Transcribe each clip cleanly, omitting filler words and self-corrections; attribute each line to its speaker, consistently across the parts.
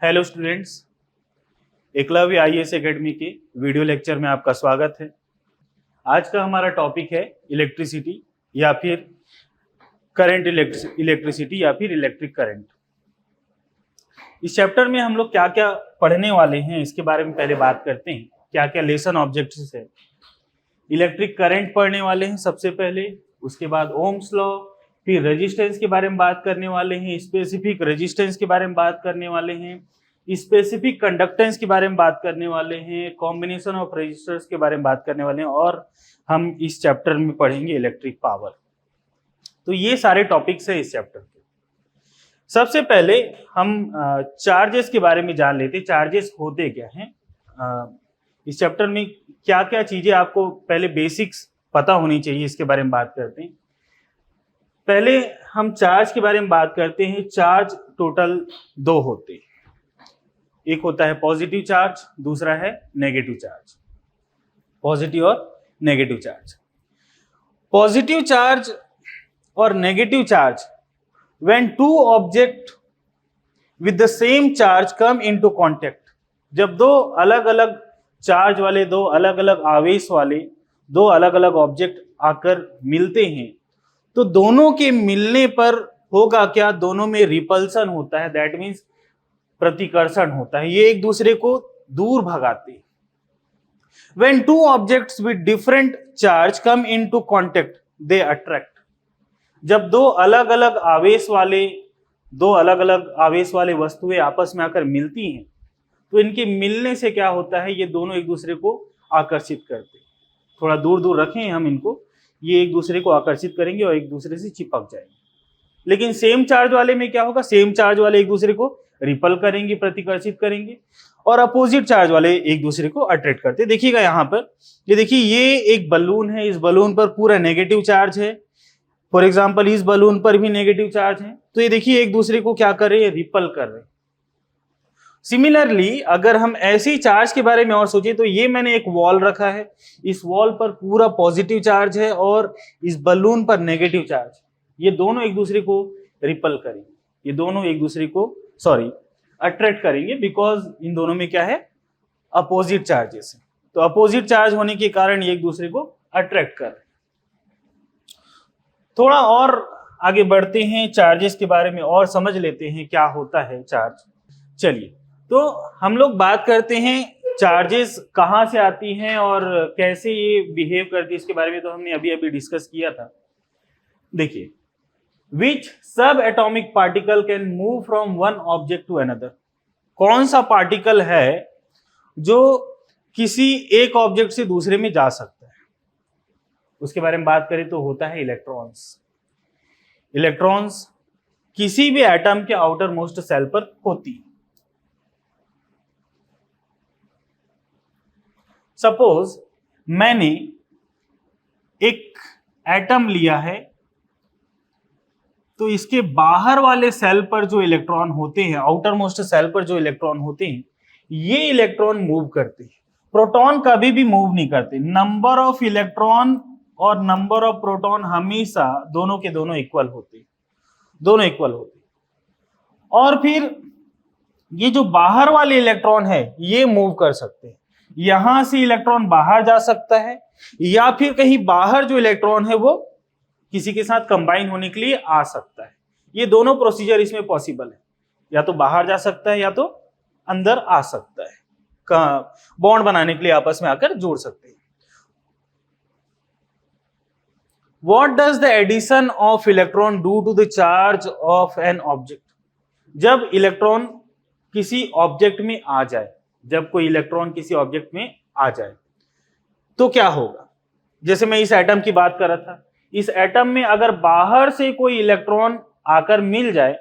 Speaker 1: Hello students, Eklavya IAS academy के video lecture में आपका स्वागत है। आज का हमारा टॉपिक है इलेक्ट्रिसिटी या फिर करंट इलेक्ट्रिसिटी या फिर इलेक्ट्रिक करंट। इस चैप्टर में हम लोग क्या क्या पढ़ने वाले हैं इसके बारे में पहले बात करते हैं। क्या क्या लेसन ऑब्जेक्ट्स है। इलेक्ट्रिक करंट पढ़ने वाले हैं सबसे पहले, उसके बाद ओम्स लॉ, फिर रेजिस्टेंस के बारे में बात करने वाले हैं, स्पेसिफिक रेजिस्टेंस के बारे में बात करने वाले हैं, स्पेसिफिक कंडक्टेंस के बारे में बात करने वाले हैं, कॉम्बिनेशन ऑफ रेजिस्टर्स के बारे में बात करने वाले हैं और हम इस चैप्टर में पढ़ेंगे इलेक्ट्रिक पावर। तो ये सारे टॉपिक्स है इस चैप्टर के। सबसे पहले हम चार्जेस के बारे में जान लेते हैं। चार्जेस होते क्या हैं, इस चैप्टर में क्या क्या चीजें आपको पहले बेसिक्स पता होनी चाहिए, इसके बारे में बात करते हैं। पहले हम चार्ज के बारे में बात करते हैं। चार्ज टोटल दो होते हैं, एक होता है पॉजिटिव चार्ज, दूसरा है नेगेटिव चार्ज। पॉजिटिव और नेगेटिव चार्ज। पॉजिटिव चार्ज और negative charge when two object with the same charge come into contact. जब दो अलग अलग चार्ज वाले, दो अलग अलग आवेश वाले दो अलग अलग ऑब्जेक्ट आकर मिलते हैं तो दोनों के मिलने पर होगा क्या, दोनों में रिपल्सन होता है, दैट मीन्स प्रतिकर्षण होता है। ये एक दूसरे को दूर भगाते हैं। When two objects with different charge come into contact, they attract. जब दो अलग अलग आवेश वाले वस्तुएं आपस में आकर मिलती हैं तो इनके मिलने से क्या होता है, ये दोनों एक दूसरे को आकर्षित करते हैं। थोड़ा दूर दूर रखें हम इनको, ये एक दूसरे को आकर्षित करेंगे और एक दूसरे से चिपक जाएंगे। लेकिन सेम चार्ज वाले में क्या होगा, सेम चार्ज वाले एक दूसरे को रिपल करेंगे, प्रतिकर्षित करेंगे, और अपोजिट चार्ज वाले एक दूसरे को अट्रैक्ट करते हैं। देखिएगा यहाँ पर, ये देखिए, ये एक बलून है, इस बलून पर पूरा नेगेटिव चार्ज है। फॉर एग्जाम्पल इस बलून पर भी नेगेटिव चार्ज है, तो ये देखिए एक दूसरे को क्या कर रहे हैं, रिपल कर रहे हैं। सिमिलरली अगर हम ऐसे ही चार्ज के बारे में और सोचे तो ये मैंने एक वॉल रखा है, इस वॉल पर पूरा पॉजिटिव चार्ज है और इस बलून पर नेगेटिव चार्ज। ये दोनों एक दूसरे को रिपल करेंगे, ये दोनों एक दूसरे को अट्रैक्ट करेंगे, बिकॉज इन दोनों में क्या है, अपोजिट चार्जेस है। तो अपोजिट चार्ज होने के कारण ये एक दूसरे को अट्रैक्ट कर रहे हैं। थोड़ा और आगे बढ़ते हैं, चार्जेस के बारे में और समझ लेते हैं क्या होता है चार्ज। चलिए, तो हम लोग बात करते हैं चार्जेस कहाँ से आती हैं और कैसे ये बिहेव करती है। इसके बारे में तो हमने अभी अभी डिस्कस किया था। देखिए, which subatomic particle can move from one object to another. कौन सा पार्टिकल है जो किसी एक ऑब्जेक्ट से दूसरे में जा सकता है, उसके बारे में बात करें तो होता है इलेक्ट्रॉन्स। इलेक्ट्रॉन्स किसी भी एटम के आउटर मोस्ट सेल पर होती है। सपोज मैंने एक एटम लिया है, तो इसके बाहर वाले सेल पर जो इलेक्ट्रॉन होते हैं, आउटर मोस्ट सेल पर जो इलेक्ट्रॉन होते हैं, ये इलेक्ट्रॉन मूव करते हैं। प्रोटॉन कभी भी मूव नहीं करते। नंबर ऑफ इलेक्ट्रॉन और नंबर ऑफ प्रोटॉन हमेशा दोनों के दोनों इक्वल होते हैं, दोनों इक्वल होते हैं। और फिर ये जो बाहर वाले इलेक्ट्रॉन है ये मूव कर सकते हैं। यहां से इलेक्ट्रॉन बाहर जा सकता है या फिर कहीं बाहर जो इलेक्ट्रॉन है वो किसी के साथ कंबाइन होने के लिए आ सकता है। ये दोनों प्रोसीजर इसमें पॉसिबल है, या तो बाहर जा सकता है या तो अंदर आ सकता है, बॉन्ड बनाने के लिए आपस में आकर जोड़ सकते हैं। What does the addition of electron do to the charge of an object? जब इलेक्ट्रॉन किसी ऑब्जेक्ट में आ जाए, जब कोई इलेक्ट्रॉन किसी ऑब्जेक्ट में आ जाए तो क्या होगा। जैसे मैं इस एटम की बात कर रहा था, इस एटम में अगर बाहर से कोई इलेक्ट्रॉन आकर मिल जाए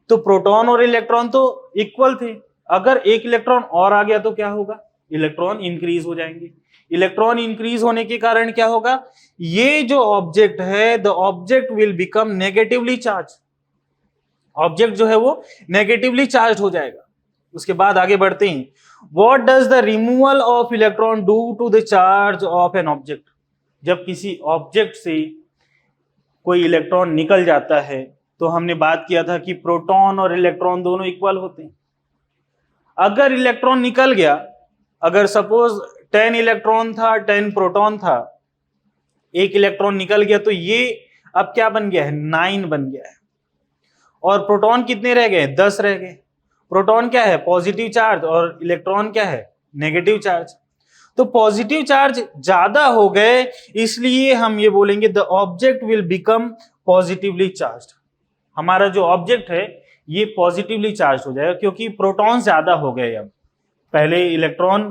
Speaker 1: तो प्रोटॉन और इलेक्ट्रॉन तो इक्वल थे। अगर एक इलेक्ट्रॉन और आ गया तो क्या होगा, इलेक्ट्रॉन इंक्रीज हो जाएंगे। इलेक्ट्रॉन इंक्रीज होने के कारण क्या होगा, ये जो ऑब्जेक्ट है, the object will become negatively charge. Object जो है वो नेगेटिवली चार्ज हो जाएगा। उसके बाद आगे बढ़ते हैं। What does the removal of electron do to the charge of an object. जब किसी ऑब्जेक्ट से कोई इलेक्ट्रॉन निकल जाता है तो हमने बात किया था कि प्रोटॉन और इलेक्ट्रॉन दोनों इक्वल होते हैं। अगर इलेक्ट्रॉन निकल गया, अगर सपोज 10 इलेक्ट्रॉन था, 10 प्रोटॉन था, एक इलेक्ट्रॉन निकल गया, तो ये अब क्या बन गया है, 9 बन गया है। और प्रोटॉन कितने रह गए, 10 रह गए। प्रोटॉन क्या है, पॉजिटिव चार्ज, और इलेक्ट्रॉन क्या है, नेगेटिव चार्ज। तो पॉजिटिव चार्ज ज्यादा हो गए, इसलिए हम ये बोलेंगे the object will become positively charged. हमारा जो ऑब्जेक्ट है ये पॉजिटिवली चार्ज हो जाएगा, क्योंकि प्रोटॉन ज्यादा हो गए। अब पहले इलेक्ट्रॉन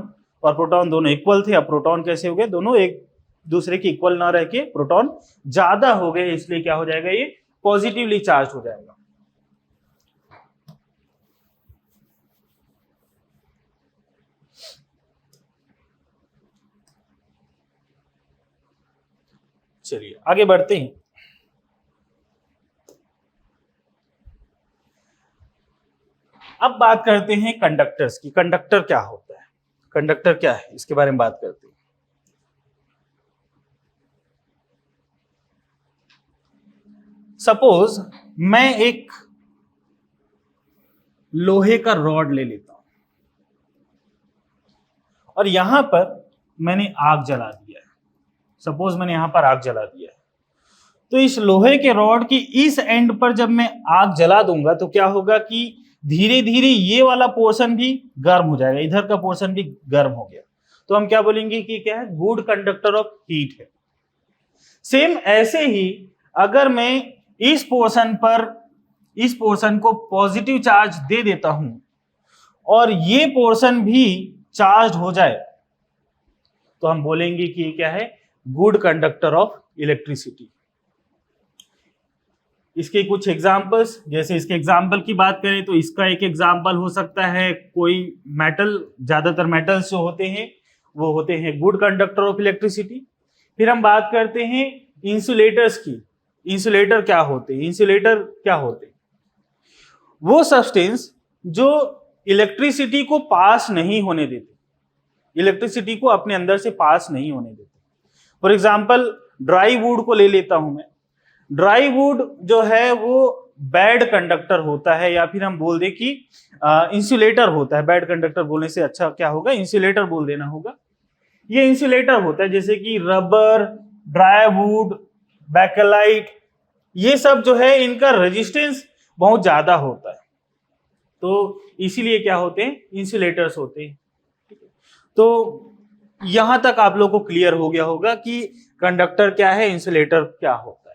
Speaker 1: और प्रोटॉन दोनों इक्वल थे, अब प्रोटॉन कैसे हो गए, दोनों एक दूसरे के इक्वल ना रह के प्रोटॉन ज्यादा हो गए, इसलिए क्या हो जाएगा, ये पॉजिटिवली चार्ज हो जाएगा। चलिए आगे बढ़ते हैं। अब बात करते हैं कंडक्टर्स की। कंडक्टर क्या होता है, कंडक्टर क्या है, इसके बारे में बात करते हैं। सपोज मैं एक लोहे का रॉड ले लेता हूं और यहां पर मैंने आग जला दिया है। सपोज मैंने यहां पर आग जला दिया है, तो इस लोहे के रॉड की इस एंड पर जब मैं आग जला दूंगा तो क्या होगा कि धीरे धीरे ये वाला पोर्शन भी गर्म हो जाएगा, इधर का पोर्शन भी गर्म हो गया। तो हम क्या बोलेंगे कि क्या है, गुड कंडक्टर ऑफ हीट है। सेम ऐसे ही अगर मैं इस पोर्शन को पॉजिटिव चार्ज दे देता हूं और ये पोर्शन भी चार्ज हो जाए, तो हम बोलेंगे कि ये क्या है, गुड कंडक्टर ऑफ इलेक्ट्रिसिटी। इसके कुछ एग्जांपल्स, जैसे इसके एग्जांपल की बात करें तो इसका एक एग्जांपल हो सकता है कोई मेटल, ज्यादातर मेटल्स जो होते हैं वो होते हैं गुड कंडक्टर ऑफ इलेक्ट्रिसिटी। फिर हम बात करते हैं इंसुलेटर्स की। इंसुलेटर क्या होते हैं, इंसुलेटर क्या होते हैं, वो सब्सटेंस जो इलेक्ट्रिसिटी को पास नहीं होने देते, इलेक्ट्रिसिटी को अपने अंदर से पास नहीं होने देते। फॉर एग्जाम्पल ड्राई वुड को ले लेता हूं मैं। ड्राई वुड जो है वो बैड कंडक्टर होता है, या फिर हम बोल दें कि इंसुलेटर होता है। बैड कंडक्टर बोलने से अच्छा क्या होगा, इंसुलेटर बोल देना होगा। ये इंसुलेटर होता है, जैसे कि रबर, ड्राई वुड, बैकेलाइट, ये सब जो है इनका रेजिस्टेंस बहुत ज्यादा होता है, तो इसीलिए क्या होते हैं, इंसुलेटर्स होते हैं। तो यहां तक आप लोग को क्लियर हो गया होगा कि कंडक्टर क्या है, इंसुलेटर क्या होता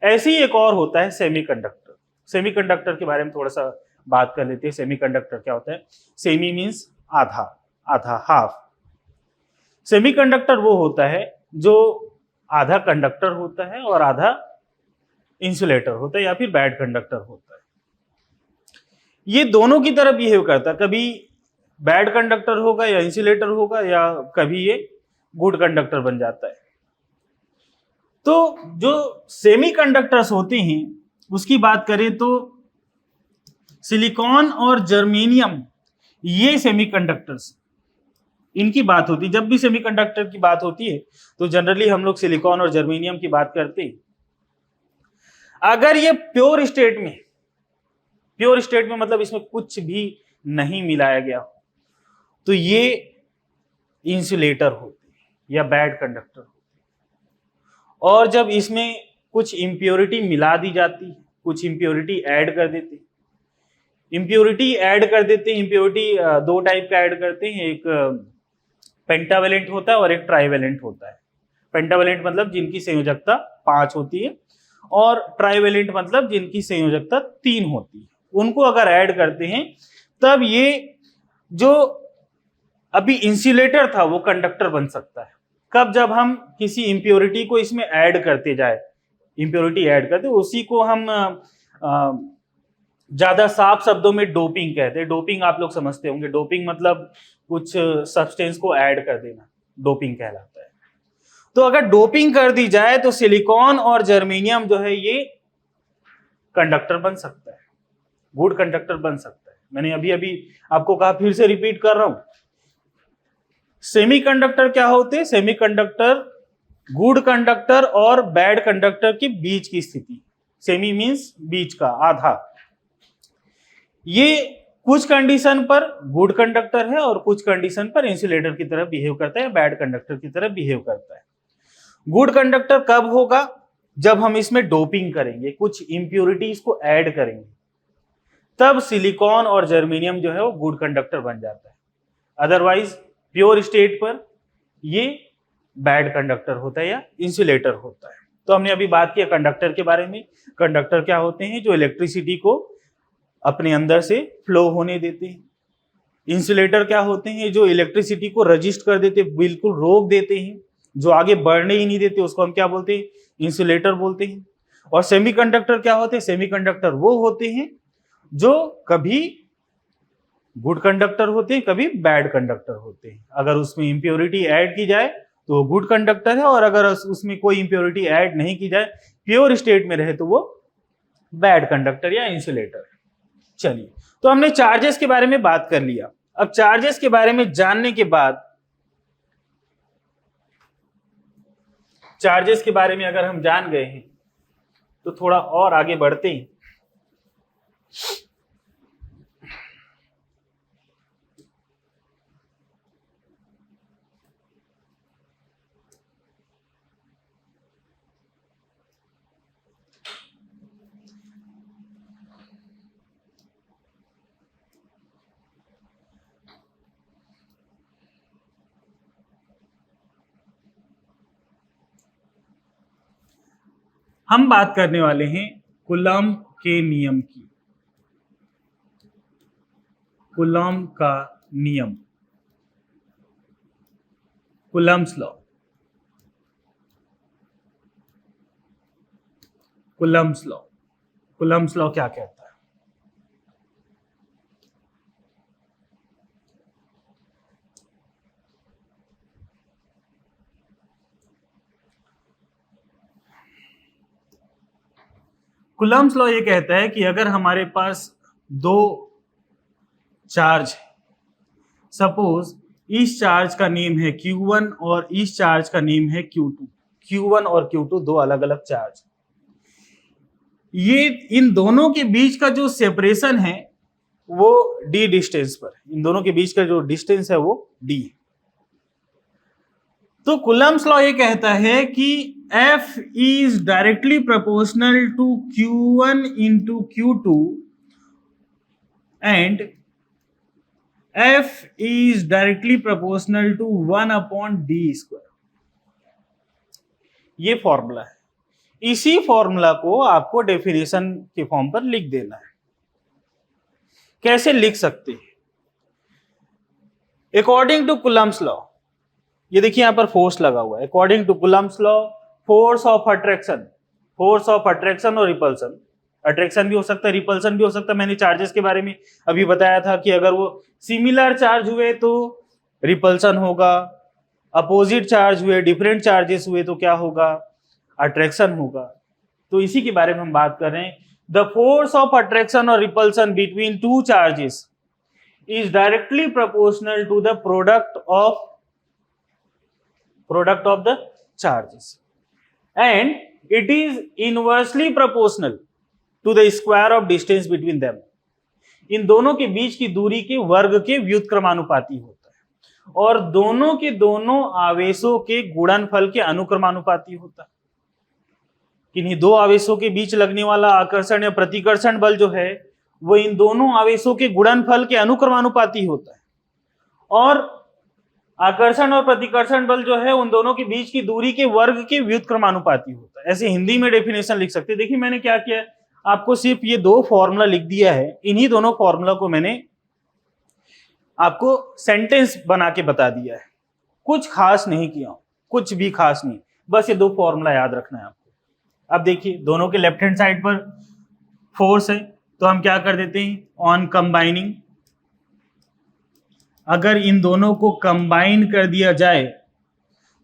Speaker 1: है। ऐसे ही एक और होता है सेमीकंडक्टर। सेमीकंडक्टर के बारे में थोड़ा सा बात कर लेते हैं। सेमीकंडक्टर क्या होता है, सेमी मीन्स आधा, आधा, हाफ। सेमीकंडक्टर वो होता है जो आधा कंडक्टर होता है और आधा इंसुलेटर होता है, या फिर बैड कंडक्टर होता है। ये दोनों की तरफ बिहेव करता है, कभी बैड कंडक्टर होगा या इंसुलेटर होगा, या कभी ये गुड कंडक्टर बन जाता है। तो जो सेमीकंडक्टर्स होते हैं उसकी बात करें तो सिलिकॉन और जर्मेनियम, ये सेमीकंडक्टर्स, इनकी बात होती है। जब भी सेमीकंडक्टर की बात होती है तो जनरली हम लोग सिलिकॉन और जर्मेनियम की बात करते हैं। अगर ये प्योर स्टेट में मतलब इसमें कुछ भी नहीं मिलाया गया, तो ये इंसुलेटर होते हैं या बैड कंडक्टर होते हैं। और जब इसमें कुछ इंप्योरिटी मिला दी जाती है, कुछ इंप्योरिटी ऐड कर देते हैं, इंप्योरिटी दो टाइप का ऐड करते हैं, एक पेंटावेलेंट होता है और एक ट्राइवेलेंट होता है। पेंटावेलेंट मतलब जिनकी संयोजकता 5 होती है, और ट्राइवेलेंट मतलब जिनकी संयोजकता 3 होती है। उनको अगर ऐड करते हैं तब ये जो अभी इंसुलेटर था वो कंडक्टर बन सकता है। कब, जब हम किसी इंप्योरिटी को इसमें ऐड करते जाए, इंप्योरिटी ऐड करते, उसी को हम ज्यादा साफ शब्दों में डोपिंग कहते हैं। डोपिंग आप लोग समझते होंगे, डोपिंग मतलब कुछ सब्सटेंस को ऐड कर देना, डोपिंग कहलाता है। तो अगर डोपिंग कर दी जाए तो सिलिकॉन और जर्मेनियम जो है ये कंडक्टर बन सकता है, गुड कंडक्टर बन सकता है। मैंने अभी अभी आपको कहा, फिर से रिपीट कर रहा हूं। सेमीकंडक्टर क्या होते हैं, सेमीकंडक्टर गुड कंडक्टर और बैड कंडक्टर के बीच की स्थिति। सेमी मींस बीच का, आधा। ये कुछ कंडीशन पर गुड कंडक्टर है और कुछ कंडीशन पर इंसुलेटर की तरह बिहेव करता है, बैड कंडक्टर की तरह बिहेव करता है। गुड कंडक्टर कब होगा? जब हम इसमें डोपिंग करेंगे, कुछ इंप्योरिटीज को ऐड करेंगे, तब सिलिकॉन और जर्मेनियम जो है वो गुड कंडक्टर बन जाता है। अदरवाइज प्योर स्टेट पर ये बैड कंडक्टर होता है या इंसुलेटर होता है। तो हमने अभी बात किया कंडक्टर के बारे में। कंडक्टर क्या होते हैं? जो इलेक्ट्रिसिटी को अपने अंदर से फ्लो होने देते हैं। इंसुलेटर क्या होते हैं? जो इलेक्ट्रिसिटी को रजिस्ट कर देते, बिल्कुल रोक देते हैं, जो आगे बढ़ने ही नहीं देते, उसको हम क्या बोलते हैं? इंसुलेटर बोलते हैं। और सेमीकंडक्टर क्या होते हैं? सेमीकंडक्टर वो होते हैं जो कभी गुड कंडक्टर होते हैं, कभी बैड कंडक्टर होते हैं। अगर उसमें इंप्योरिटी ऐड की जाए तो वो गुड कंडक्टर है, और अगर उसमें कोई इंप्योरिटी ऐड नहीं की जाए, प्योर स्टेट में रहे, तो वो बैड कंडक्टर या इंसुलेटर। चलिए, तो हमने चार्जेस के बारे में बात कर लिया। अब चार्जेस के बारे में जानने के बाद, चार्जेस के बारे में अगर हम जान गए हैं तो थोड़ा और आगे बढ़ते हैं। हम बात करने वाले हैं कूलम्ब के नियम की। कूलम्ब का नियम, Coulomb's law. Coulomb's law, Coulomb's law क्या कहता है? कूलम्ब्स लॉ ये कहता है कि अगर हमारे पास दो चार्ज है, सपोज इस चार्ज का नेम है Q1 और इस चार्ज का नेम है Q2। Q1 और Q2 दो अलग अलग चार्ज। ये इन दोनों के बीच का जो सेपरेशन है वो d डिस्टेंस पर, इन दोनों के बीच का जो डिस्टेंस है वो d। तो कूलम्ब्स लॉ ये कहता है कि F is directly proportional to Q1 into Q2 and F is directly proportional to 1 upon d square। ये फॉर्मूला है। इसी फॉर्मूला को आपको डेफिनेशन के फॉर्म पर लिख देना है। कैसे लिख सकते हैं? अकॉर्डिंग टू कूलम्ब्स लॉ, ये देखिए यहां पर फोर्स लगा हुआ है। According to Coulomb's law, force of attraction और रिपल्सन, अट्रैक्शन भी हो सकता है, रिपल्सन भी हो सकता है। मैंने चार्जेस के बारे में अभी बताया था कि अगर वो सिमिलर चार्ज हुए तो रिपल्सन होगा, अपोजिट चार्ज हुए, डिफरेंट चार्जेस हुए तो क्या होगा? अट्रैक्शन होगा। तो इसी के बारे में हम बात कर रहे हैं। द फोर्स ऑफ अट्रैक्शन और repulsion between two charges is directly proportional to the product of the charges and it is inversely proportional to the square of distance between them. इन दोनों के बीच की दूरी के वर्ग के व्युत्क्रमानुपाती होता है, और दोनों के दोनों आवेशों के गुणनफल के अनुक्रमानुपाती होता है। किन्हीं दो आवेशों के बीच लगने वाला आकर्षण या प्रतिकर्षण बल जो है वो इन दोनों आवेशों के गुणनफल के अनुक्रमानुपाती होता है, और आकर्षण और प्रतिकर्षण बल जो है उन दोनों के बीच की दूरी के वर्ग के व्युत्क्रमानुपाती होता है। ऐसे हिंदी में डेफिनेशन लिख सकते हैं। देखिए मैंने क्या किया, आपको सिर्फ ये दो फॉर्मूला लिख दिया है। इन्हीं दोनों फॉर्मूला को मैंने आपको सेंटेंस बना के बता दिया है। कुछ खास नहीं किया, कुछ भी खास नहीं, बस ये दो फॉर्मूला याद रखना है आपको। अब देखिए दोनों के लेफ्ट हैंड साइड पर फोर्स है, तो हम क्या कर देते हैं? ऑन कंबाइनिंग, अगर इन दोनों को कंबाइन कर दिया जाए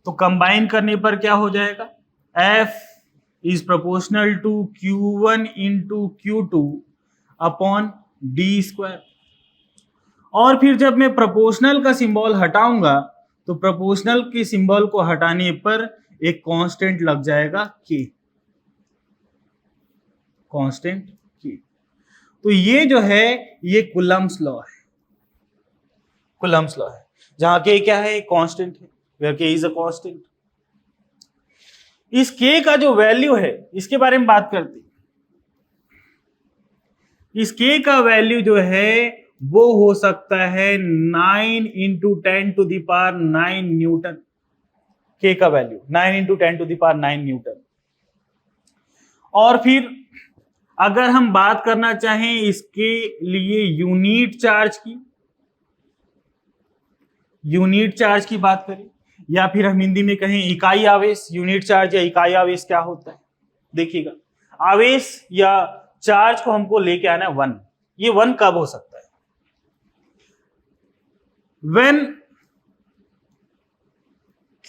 Speaker 1: तो कंबाइन करने पर क्या हो जाएगा? F is proportional to Q1 into Q2 upon d square. और फिर जब मैं प्रोपोर्शनल का सिंबल हटाऊंगा तो प्रोपोर्शनल के सिंबल को हटाने पर एक कांस्टेंट लग जाएगा K, कांस्टेंट K। तो ये जो है ये कूलम्ब्स लॉ है, कूलम्ब्स लॉ है, जहां के क्या है, कांस्टेंट है, वेयर के इज अ कांस्टेंट। इस के का जो वैल्यू है इसके बारे में बात करते हैं। इस के का वैल्यू जो है वो हो सकता है 9 इंटू 10⁹ न्यूटन। के का वैल्यू 9 इंटू 10⁹ न्यूटन। और फिर अगर हम बात करना चाहें इसके लिए यूनिट चार्ज की, यूनिट चार्ज की बात करें, या फिर हम हिंदी में कहें इकाई आवेश, यूनिट चार्ज या इकाई आवेश क्या होता है। देखिएगा, आवेश या चार्ज को हमको लेके आना है 1। ये 1 कब हो सकता है, when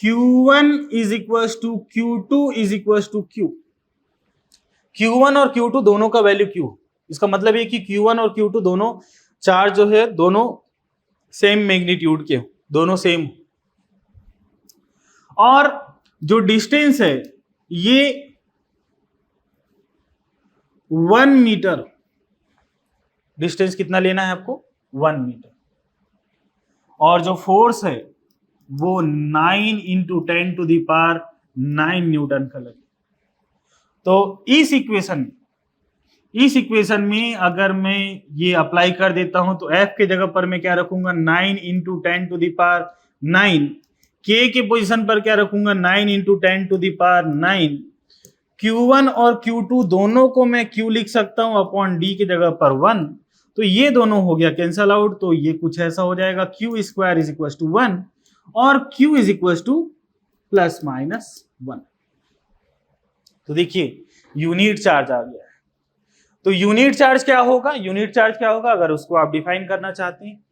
Speaker 1: Q1 is equals to Q2 is equals to Q। Q1 और Q2 दोनों का वैल्यू Q, इसका मतलब ये कि Q1 और Q2 दोनों चार्ज जो है दोनों सेम मैग्नीट्यूड के, दोनों सेम, और जो डिस्टेंस है ये 1 मीटर, डिस्टेंस कितना लेना है आपको, 1 मीटर, और जो फोर्स है वो 9 इंटू 10⁹ न्यूटन का लगे। तो इस इक्वेशन में अगर मैं ये अप्लाई कर देता हूं तो F के जगह पर मैं क्या रखूंगा, 9 इंटू 10⁹, K के पोजीशन पर क्या रखूंगा, 9 इंटू 10⁹। Q1 और Q2 दोनों को मैं Q लिख सकता हूं अपॉन D के जगह पर 1, तो ये दोनों हो गया कैंसल आउट, तो ये कुछ ऐसा हो जाएगा Q square is equal to 1 और Q इज इक्वल टू ±1। तो देखिए यूनिट चार्ज आ गया है। तो यूनिट चार्ज क्या होगा, यूनिट चार्ज क्या होगा, अगर उसको आप डिफाइन करना चाहते हैं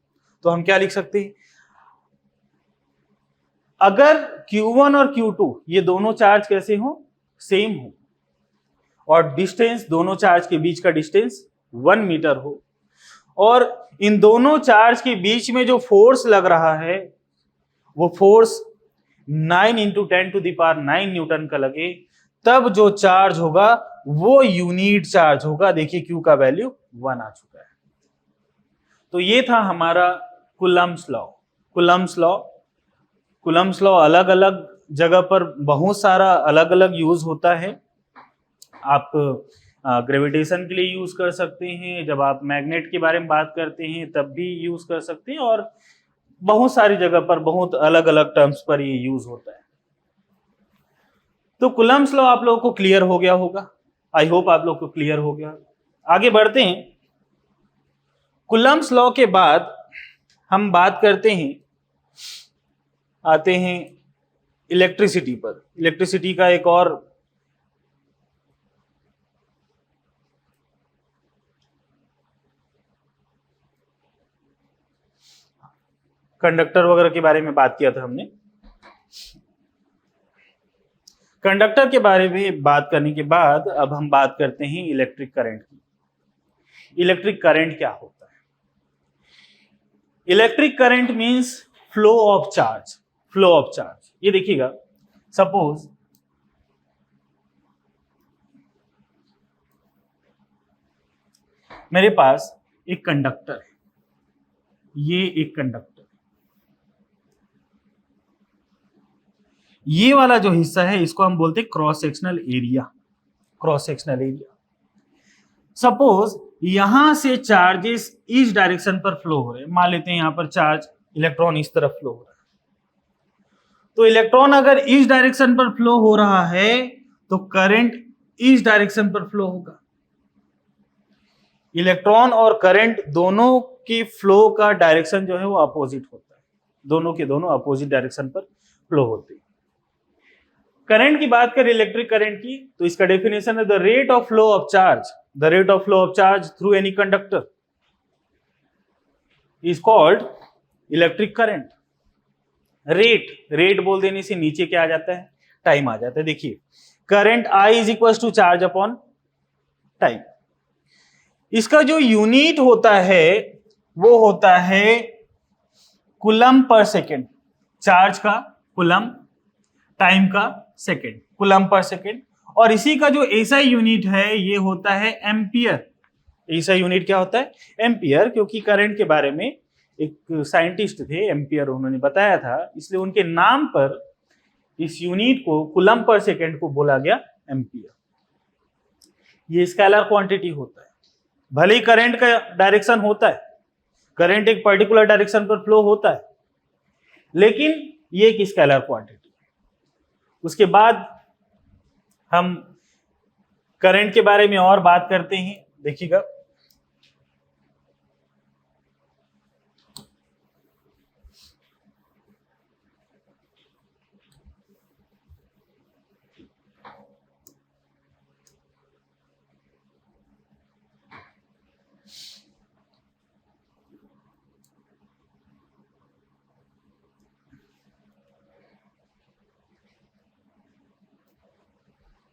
Speaker 1: तो हम क्या लिख सकते हैं, अगर Q1 और Q2 ये दोनों चार्ज कैसे हो, सेम हो, और डिस्टेंस दोनों चार्ज के बीच का डिस्टेंस 1 मीटर हो, और इन दोनों चार्ज के बीच में जो फोर्स लग रहा है वो फोर्स 9 इंटू 10⁹ न्यूटन का लगे, तब जो चार्ज होगा वो यूनिट चार्ज होगा। देखिए Q का वैल्यू 1 आ चुका है। तो ये था हमारा कूलम्ब्स लॉ। कूलम्ब्स लॉ अलग अलग जगह पर बहुत सारा अलग अलग यूज होता है। आप ग्रेविटेशन के लिए यूज कर सकते हैं, जब आप मैग्नेट के बारे में बात करते हैं तब भी यूज कर सकते हैं, और बहुत सारी जगह पर बहुत अलग अलग टर्म्स पर ये यूज होता है। तो कूलम्ब्स लॉ आप लोगों को क्लियर हो गया होगा, आई होप आप लोग को क्लियर हो गया। आगे बढ़ते हैं। कूलम्ब्स लॉ के बाद हम बात करते हैं, आते हैं इलेक्ट्रिसिटी पर। इलेक्ट्रिसिटी का एक और कंडक्टर वगैरह के बारे में बात किया था हमने। कंडक्टर के बारे में बात करने के बाद अब हम बात करते हैं इलेक्ट्रिक करंट की। इलेक्ट्रिक करंट क्या होता है? Electric current means flow of charge. Flow of charge, ये देखिएगा, सपोज मेरे पास एक कंडक्टर है, ये एक कंडक्टर, ये वाला जो हिस्सा है इसको हम बोलते हैं cross sectional area. Cross sectional area, suppose यहां से चार्जेस इस डायरेक्शन पर फ्लो हो रहे हैं, मान लेते हैं यहां पर चार्ज इलेक्ट्रॉन इस तरफ फ्लो हो रहा है, तो इलेक्ट्रॉन अगर इस डायरेक्शन पर फ्लो हो रहा है तो करंट इस डायरेक्शन पर फ्लो होगा। इलेक्ट्रॉन और करंट दोनों के फ्लो का डायरेक्शन जो है वो अपोजिट होता है, दोनों के दोनों अपोजिट डायरेक्शन पर फ्लो होते हैं। करंट की बात करें, इलेक्ट्रिक करंट की, तो इसका डेफिनेशन है the rate of flow of charge, the rate of flow of charge through any conductor is called electric current. Rate बोल देने से नीचे क्या आ जाता है, टाइम आ जाता है। देखिए current I is equal to charge upon time. इसका जो यूनिट होता है वो होता है कूलम्ब पर सेकेंड। चार्ज का कूलम्ब, टाइम का सेकेंड, कूलम्ब पर सेकेंड। और इसी का जो एसआई यूनिट है ये होता है एम्पियर। ऐसा यूनिट क्या होता है? एम्पियर, क्योंकि करंट के बारे में एक साइंटिस्ट थे एम्पियर, उन्होंने बताया था, इसलिए उनके नाम पर इस यूनिट को कूलम पर सेकेंड को बोला गया एम्पियर। ये स्केलर क्वांटिटी होता है, भले ही करंट का डायरेक्शन होता है, करंट एक पर्टिकुलर डायरेक्शन पर फ्लो होता है, लेकिन ये एक स्केलर क्वांटिटी। उसके बाद हम करंट के बारे में और बात करते हैं, देखिएगा।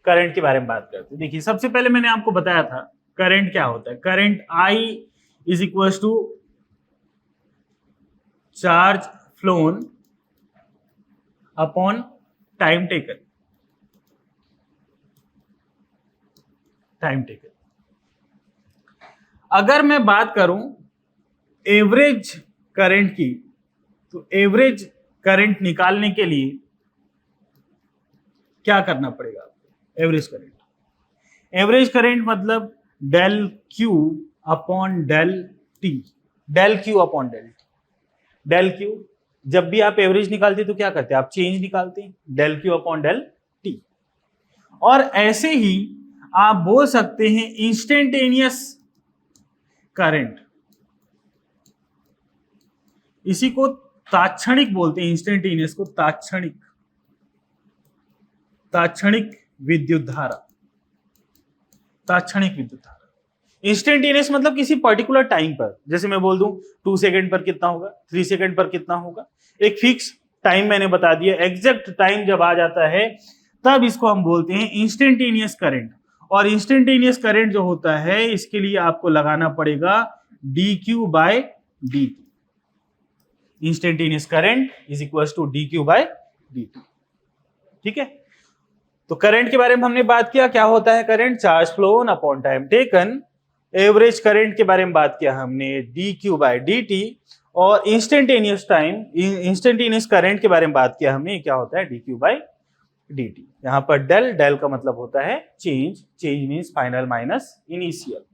Speaker 1: करंट के बारे में बात करते हैं। देखिए, सबसे पहले मैंने आपको बताया था करंट क्या होता है। Current I is equal to charge flown upon time taken. अगर मैं बात करूं एवरेज करंट की, तो एवरेज करंट निकालने के लिए क्या करना पड़ेगा? एवरेज करंट मतलब del q upon del t. Del q upon del t. Del q, जब भी आप एवरेज निकालते तो क्या करते हैं? आप चेंज निकालते हैं, del q upon del t. और ऐसे ही आप बोल सकते हैं इंस्टेंटेनियस करंट, इसी को तात्क्षणिक बोलते हैं। इंस्टेंटेनियस को तात्क्षणिक विद्युत धारा। तात्क्षणिक विद्युत धारा, इंस्टेंटेनियस मतलब किसी पर्टिकुलर टाइम पर, जैसे मैं बोल दूं 2 सेकंड पर कितना होगा, 3 सेकंड पर कितना होगा, एक फिक्स टाइम मैंने बता दिया। एग्जैक्ट टाइम जब आ जाता है तब इसको हम बोलते हैं इंस्टेंटेनियस करंट। और इंस्टेंटेनियस करंट जो होता है, इसके लिए आपको लगाना पड़ेगा dq by dt। Instantaneous current is equal to dq by dt। ठीक है, तो करंट के बारे में हमने बात किया, क्या होता है current? Charge flown upon time taken. Average current के बारे में बात किया हमने, dq बाय dt। और इंस्टेंटेनियस करंट के बारे में बात किया हमने, क्या होता है? dq by dt। यहां पर डेल का मतलब होता है change means final minus initial.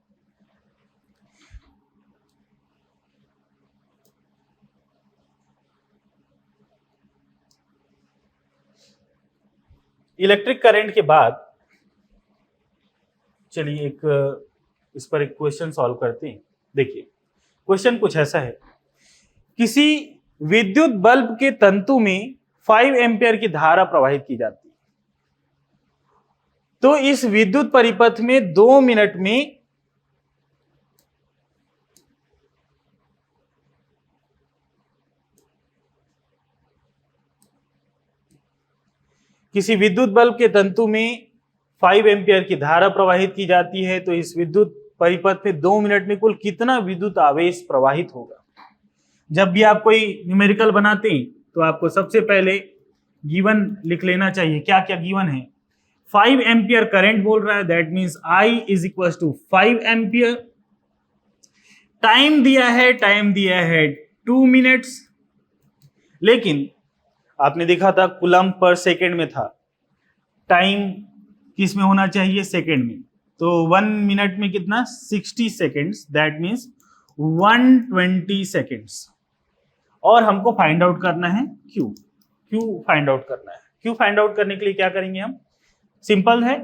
Speaker 1: Electric current के बाद चलिए इस पर एक क्वेश्चन सॉल्व करते हैं। देखिए, क्वेश्चन कुछ ऐसा है, किसी विद्युत बल्ब के तंतु में 5 एम्पियर की धारा प्रवाहित की जाती है, तो इस विद्युत परिपथ में 2 मिनट में किसी विद्युत बल्ब के तंतु में 5 एम्पियर की धारा प्रवाहित की जाती है, तो इस विद्युत परिपथ में 2 मिनट में कुल कितना विद्युत आवेश प्रवाहित होगा? जब भी आप कोई न्यूमेरिकल बनाते हैं तो आपको सबसे पहले गिवन लिख लेना चाहिए। क्या क्या गिवन है? 5 एम्पियर करंट बोल रहा है, that means I is equal to 5 ampere. Time दिया है 2 मिनट्स, लेकिन आपने देखा था कूलम पर सेकेंड में था, टाइम किस में होना चाहिए? सेकेंड में। तो 1 मिनट में कितना? 60 सेकेंड्स, दैट मीन्स 120 सेकेंड्स। और हमको फाइंड आउट करना है Q फाइंड आउट करना है। Q फाइंड आउट करने के लिए क्या करेंगे हम? सिंपल है,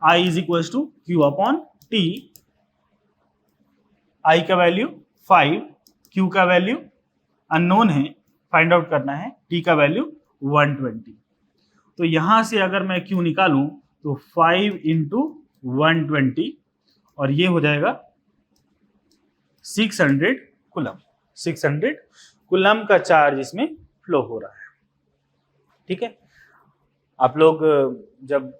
Speaker 1: I is equal to Q upon T। I का वैल्यू 5, Q का वैल्यू अननोन है, फाइंड आउट करना है, T का वैल्यू 120। तो यहां से अगर मैं Q निकालूं तो 5 इंटू 120 और ये हो जाएगा 600 कूलम। 600 कूलम का चार्ज इसमें फ्लो हो रहा है। ठीक है, आप लोग जब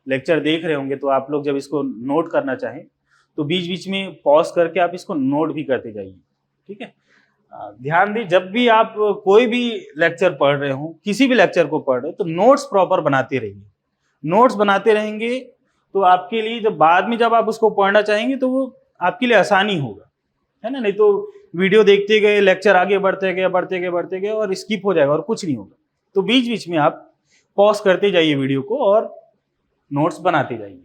Speaker 1: लेक्चर देख रहे होंगे तो आप लोग जब इसको नोट करना चाहें तो बीच बीच में पॉज करके आप इसको नोट भी करते जाइए। ठीक है, ध्यान दी, जब भी आप कोई भी लेक्चर पढ़ रहे हो, किसी भी लेक्चर को पढ़ रहे हो, तो नोट्स प्रॉपर बनाते रहिए। नोट्स बनाते रहेंगे तो आपके लिए जब बाद में जब आप उसको पढ़ना चाहेंगे तो वो आपके लिए आसानी होगा, है ना। नहीं तो वीडियो देखते गए, लेक्चर आगे बढ़ते गए और स्किप हो जाएगा और कुछ नहीं होगा। तो बीच बीच में आप पॉज करते जाइए वीडियो को और नोट्स बनाते जाइए।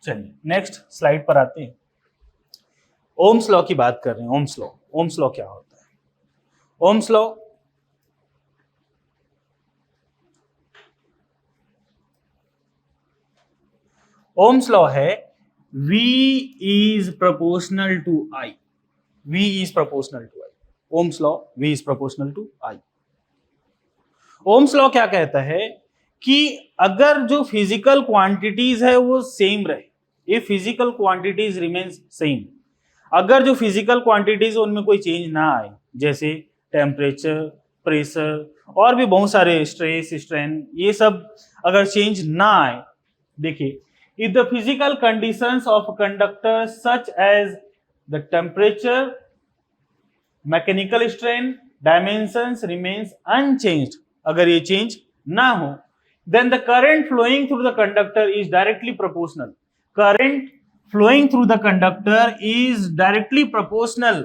Speaker 1: चलिए नेक्स्ट स्लाइड पर आते हैं। ओम्स लॉ की बात कर रहे हैं। ओम्स लॉ क्या होता है? ओम्स लॉ ओम्स लॉ है V is proportional to I। V is proportional to I। Ohm's law V is proportional to I। Ohm's law क्या कहता है कि अगर जो फिजिकल क्वांटिटीज है वो सेम रहे, ये फिजिकल क्वांटिटीज रिमेन्स सेम, अगर जो फिजिकल क्वांटिटीज उनमें कोई चेंज ना आए, जैसे टेम्परेचर, प्रेशर और भी बहुत सारे स्ट्रेस, स्ट्रेन, ये सब अगर चेंज ना आए, देखिए, if the physical conditions of a conductor such as the temperature, mechanical strain, dimensions remains unchanged, अगर ये चेंज ना हो, then the current flowing through the conductor is directly proportional। current flowing through the conductor is directly proportional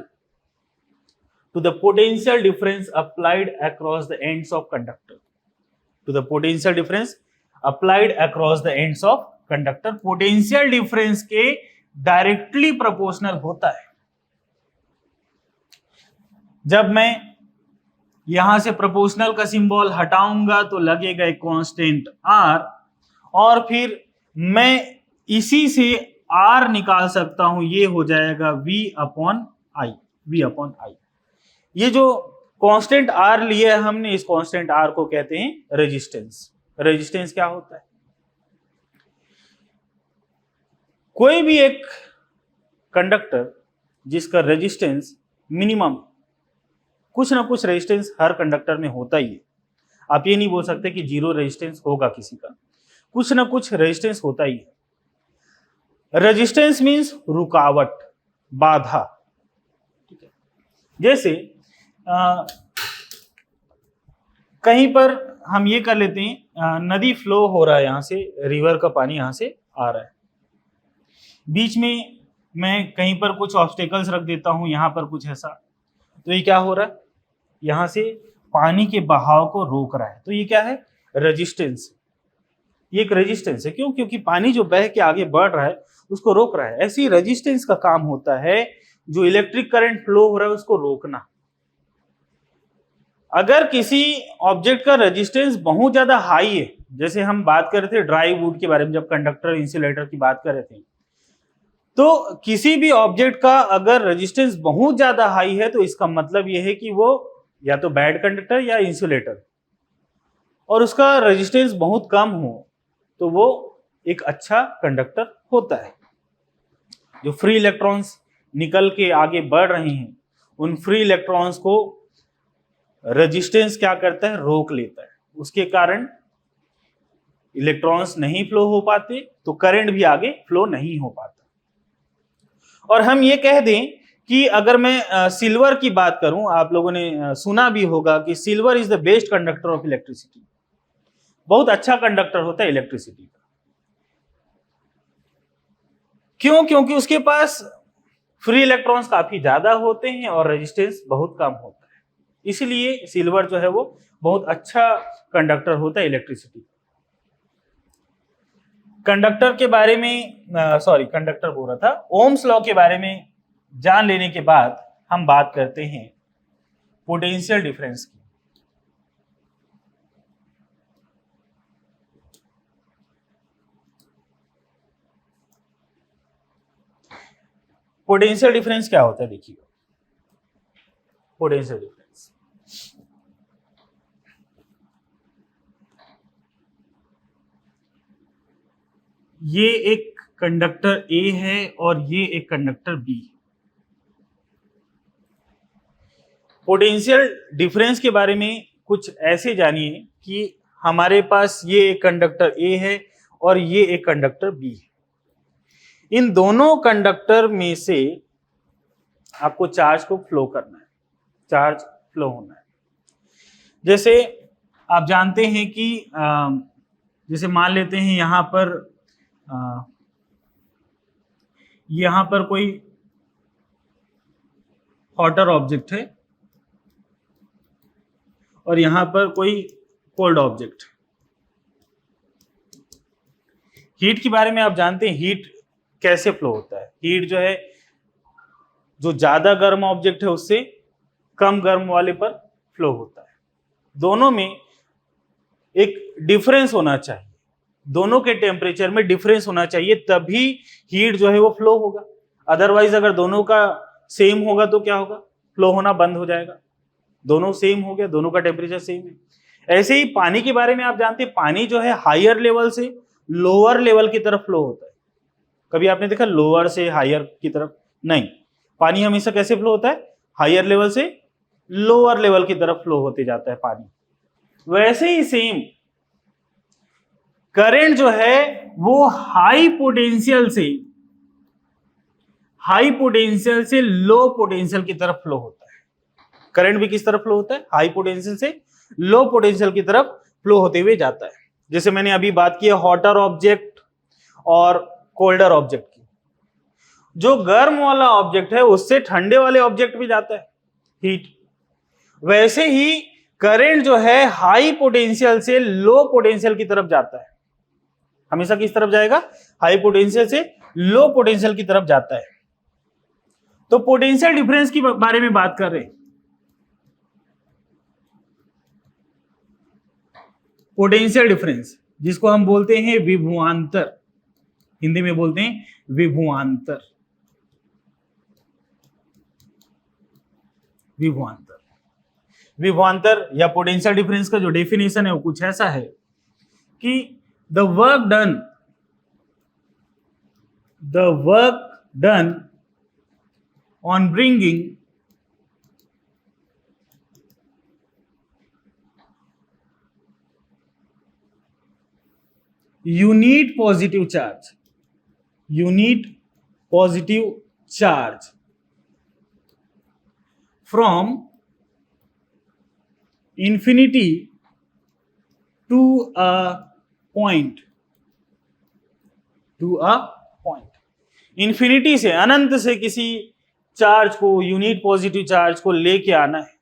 Speaker 1: to the potential difference applied across the ends of conductor। to the potential difference applied across the ends of conductor potential difference के directly proportional होता है। जब मैं यहां से proportional का symbol हटाऊंगा तो लगेगा एक कांस्टेंट R, और फिर मैं इसी से R निकाल सकता हूं, ये हो जाएगा V अपॉन I। ये जो कांस्टेंट R लिया है हमने, इस कांस्टेंट R को कहते हैं रेजिस्टेंस। रेजिस्टेंस क्या होता है? कोई भी एक कंडक्टर जिसका रेजिस्टेंस मिनिमम, कुछ ना कुछ रेजिस्टेंस हर कंडक्टर में होता ही है। आप ये नहीं बोल सकते कि जीरो रेजिस्टेंस होगा किसी का, कुछ ना कुछ रेजिस्टेंस होता ही है। रेजिस्टेंस मींस रुकावट, बाधा, ठीक है। जैसे कहीं पर हम ये कर लेते हैं, नदी फ्लो हो रहा है, यहां से रिवर का पानी यहां से आ रहा है, बीच में मैं कहीं पर कुछ ऑब्स्टेकल्स रख देता हूं, यहां पर कुछ ऐसा, तो ये क्या हो रहा है? यहां से पानी के बहाव को रोक रहा है। तो ये क्या है? रेजिस्टेंस। ये एक रेजिस्टेंस है। क्यों? क्योंकि पानी जो बह के आगे बढ़ रहा है उसको रोक रहा है। ऐसी रेजिस्टेंस का काम होता है जो इलेक्ट्रिक करंट फ्लो हो रहा है उसको रोकना। अगर किसी ऑब्जेक्ट का रेजिस्टेंस बहुत ज्यादा हाई है, जैसे हम बात कर रहे थे ड्राई वुड के बारे में, जब कंडक्टर इंसुलेटर की बात कर रहे थे, तो किसी भी ऑब्जेक्ट का अगर रेजिस्टेंस बहुत ज्यादा हाई है तो इसका मतलब यह है कि वो या तो बैड कंडक्टर या इंसुलेटर, और उसका रेजिस्टेंस बहुत कम हो तो वो एक अच्छा कंडक्टर होता है। जो फ्री इलेक्ट्रॉन्स निकल के आगे बढ़ रहे हैं, उन फ्री इलेक्ट्रॉन्स को रेजिस्टेंस क्या करता है? रोक लेता है। उसके कारण इलेक्ट्रॉन्स नहीं फ्लो हो पाते, तो करंट भी आगे फ्लो नहीं हो पाता। और हम ये कह दें कि अगर मैं सिल्वर की बात करूं, आप लोगों ने सुना भी होगा कि silver is the best conductor of electricity. बहुत अच्छा कंडक्टर होता है इलेक्ट्रिसिटी का। क्यों? क्योंकि उसके पास फ्री इलेक्ट्रॉन्स काफी ज्यादा होते हैं और रेजिस्टेंस बहुत कम होता है, इसलिए सिल्वर जो है वो बहुत अच्छा कंडक्टर होता है इलेक्ट्रिसिटी। कंडक्टर के बारे में कंडक्टर बोल रहा था, ओम्स लॉ के बारे में जान लेने के बाद हम बात करते हैं पोटेंशियल डिफरेंस की। पोटेंशियल डिफरेंस क्या होता है? देखिए, पोटेंशियल डिफरेंस ये एक कंडक्टर ए है और ये एक कंडक्टर बी। पोटेंशियल डिफरेंस के बारे में कुछ ऐसे जानिए कि हमारे पास ये एक कंडक्टर ए है और ये एक कंडक्टर बी है। इन दोनों कंडक्टर में से आपको चार्ज को फ्लो करना है, चार्ज फ्लो होना है। जैसे आप जानते हैं कि जैसे मान लेते हैं यहां पर कोई हॉटर ऑब्जेक्ट है और यहां पर कोई कोल्ड ऑब्जेक्ट। हीट के बारे में आप जानते हैं हीट कैसे फ्लो होता है। हीट जो है, जो ज्यादा गर्म ऑब्जेक्ट है उससे कम गर्म वाले पर फ्लो होता है। दोनों में एक डिफरेंस होना चाहिए, दोनों के टेम्परेचर में डिफरेंस होना चाहिए, तभी हीट जो है वो फ्लो होगा। अदरवाइज अगर दोनों का सेम होगा तो क्या होगा, फ्लो होना बंद हो जाएगा। दोनों सेम हो गया, दोनों का टेम्परेचर सेम है। ऐसे ही पानी के बारे में आप जानते हैं, पानी जो है हायर लेवल से लोअर लेवल की तरफ फ्लो होता है। कभी आपने देखा लोअर से हायर की तरफ? नहीं, पानी हमेशा कैसे फ्लो होता है, हायर लेवल से लोअर लेवल की तरफ फ्लो होते जाता है पानी। वैसे ही सेम करंट जो है वो हाई पोटेंशियल से लो पोटेंशियल की तरफ फ्लो होता है। करंट भी किस तरफ फ्लो होता है, हाई पोटेंशियल से लो पोटेंशियल की तरफ फ्लो होते हुए जाता है। जैसे मैंने अभी बात की हॉटर ऑब्जेक्ट और कोल्डर ऑब्जेक्ट की। जो गर्म वाला ऑब्जेक्ट है उससे ठंडे वाले ऑब्जेक्ट भी जाता है हीट। वैसे ही करंट जो है हाई पोटेंशियल से लो पोटेंशियल की तरफ जाता है। हमेशा किस तरफ जाएगा, हाई पोटेंशियल से लो पोटेंशियल की तरफ जाता है। तो पोटेंशियल डिफरेंस की बारे में बात कर रहे हैं। पोटेंशियल डिफरेंस जिसको हम बोलते हैं विभवांतर, हिंदी में बोलते हैं विभवांतर। विभवांतर या पोटेंशियल डिफरेंस का जो डेफिनेशन है वो कुछ ऐसा है कि the work done on bringing unit positive charge from infinity to a point, infinity से, अनंत से किसी चार्ज को, यूनिट पॉजिटिव चार्ज को लेके आना है,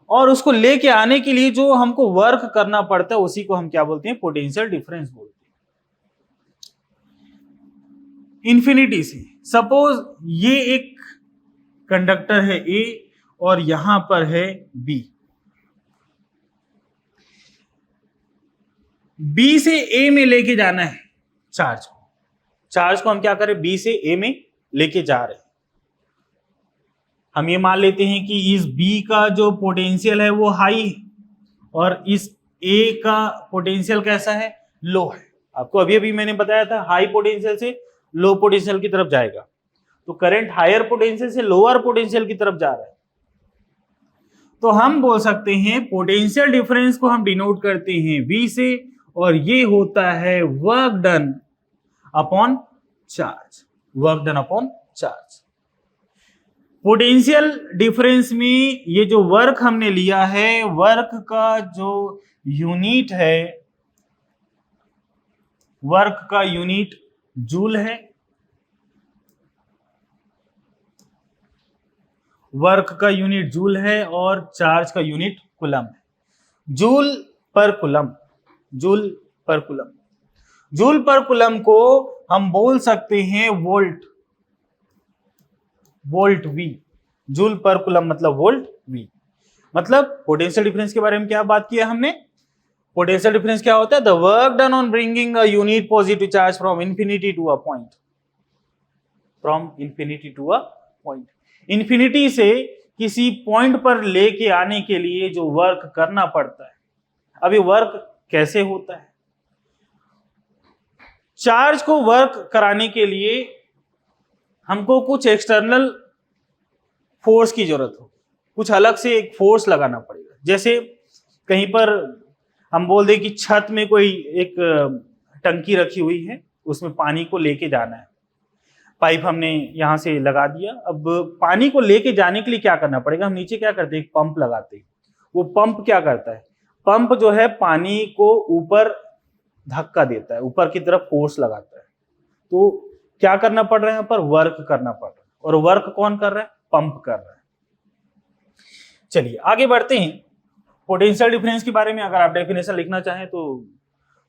Speaker 1: और उसको लेके आने के लिए जो हमको वर्क करना पड़ता है उसी को हम क्या बोलते हैं, पोटेंशियल डिफरेंस बोलते हैं। इंफिनिटी से, सपोज ये एक कंडक्टर है ए और यहां पर है बी। बी से ए में लेके जाना है चार्ज को हम क्या करें, बी से ए में लेके जा रहे हैं। हम ये मान लेते हैं कि इस B का जो पोटेंशियल है वो हाई है और इस A का पोटेंशियल कैसा है, लो है। आपको अभी अभी मैंने बताया था हाई पोटेंशियल से लो पोटेंशियल की तरफ जाएगा, तो करंट हायर पोटेंशियल से लोअर पोटेंशियल की तरफ जा रहा है। तो हम बोल सकते हैं पोटेंशियल डिफरेंस को हम डिनोट करते हैं V से, और ये होता है work done upon charge. Potential difference में ये जो वर्क हमने लिया है, वर्क का जो यूनिट है, वर्क का यूनिट जूल है, वर्क का यूनिट जूल है और चार्ज का यूनिट कूलम है। जूल पर कूलम को हम बोल सकते हैं वोल्ट V। जूल पर कूलम मतलब वोल्ट V। मतलब पोटेंशियल डिफरेंस के बारे में क्या बात किया हमने, पोटेंशियल डिफरेंस क्या होता है, the work done on bringing a unit positive charge from infinity to a point. Infinity से किसी पॉइंट पर लेके आने के लिए जो वर्क करना पड़ता है। अब ये वर्क कैसे होता है, चार्ज को वर्क कराने के लिए हमको कुछ एक्सटर्नल फोर्स की जरूरत हो, कुछ अलग से एक फोर्स लगाना पड़ेगा। जैसे कहीं पर हम बोल दें कि छत में कोई एक टंकी रखी हुई है उसमें पानी को लेके जाना है। पाइप हमने यहाँ से लगा दिया। अब पानी को लेके जाने के लिए क्या करना पड़ेगा, हम नीचे क्या करते हैं, एक पंप लगाते हैं। वो पंप क्या करता है, पंप जो है पानी को ऊपर धक्का देता है, ऊपर की तरफ फोर्स लगाता है। तो क्या करना पड़ रहा है, यहाँ पर वर्क करना पड़ रहा है, और वर्क कौन कर रहा है, पंप कर रहा है। चलिए आगे बढ़ते हैं। पोटेंशियल डिफरेंस के बारे में अगर आप डेफिनेशन लिखना चाहें तो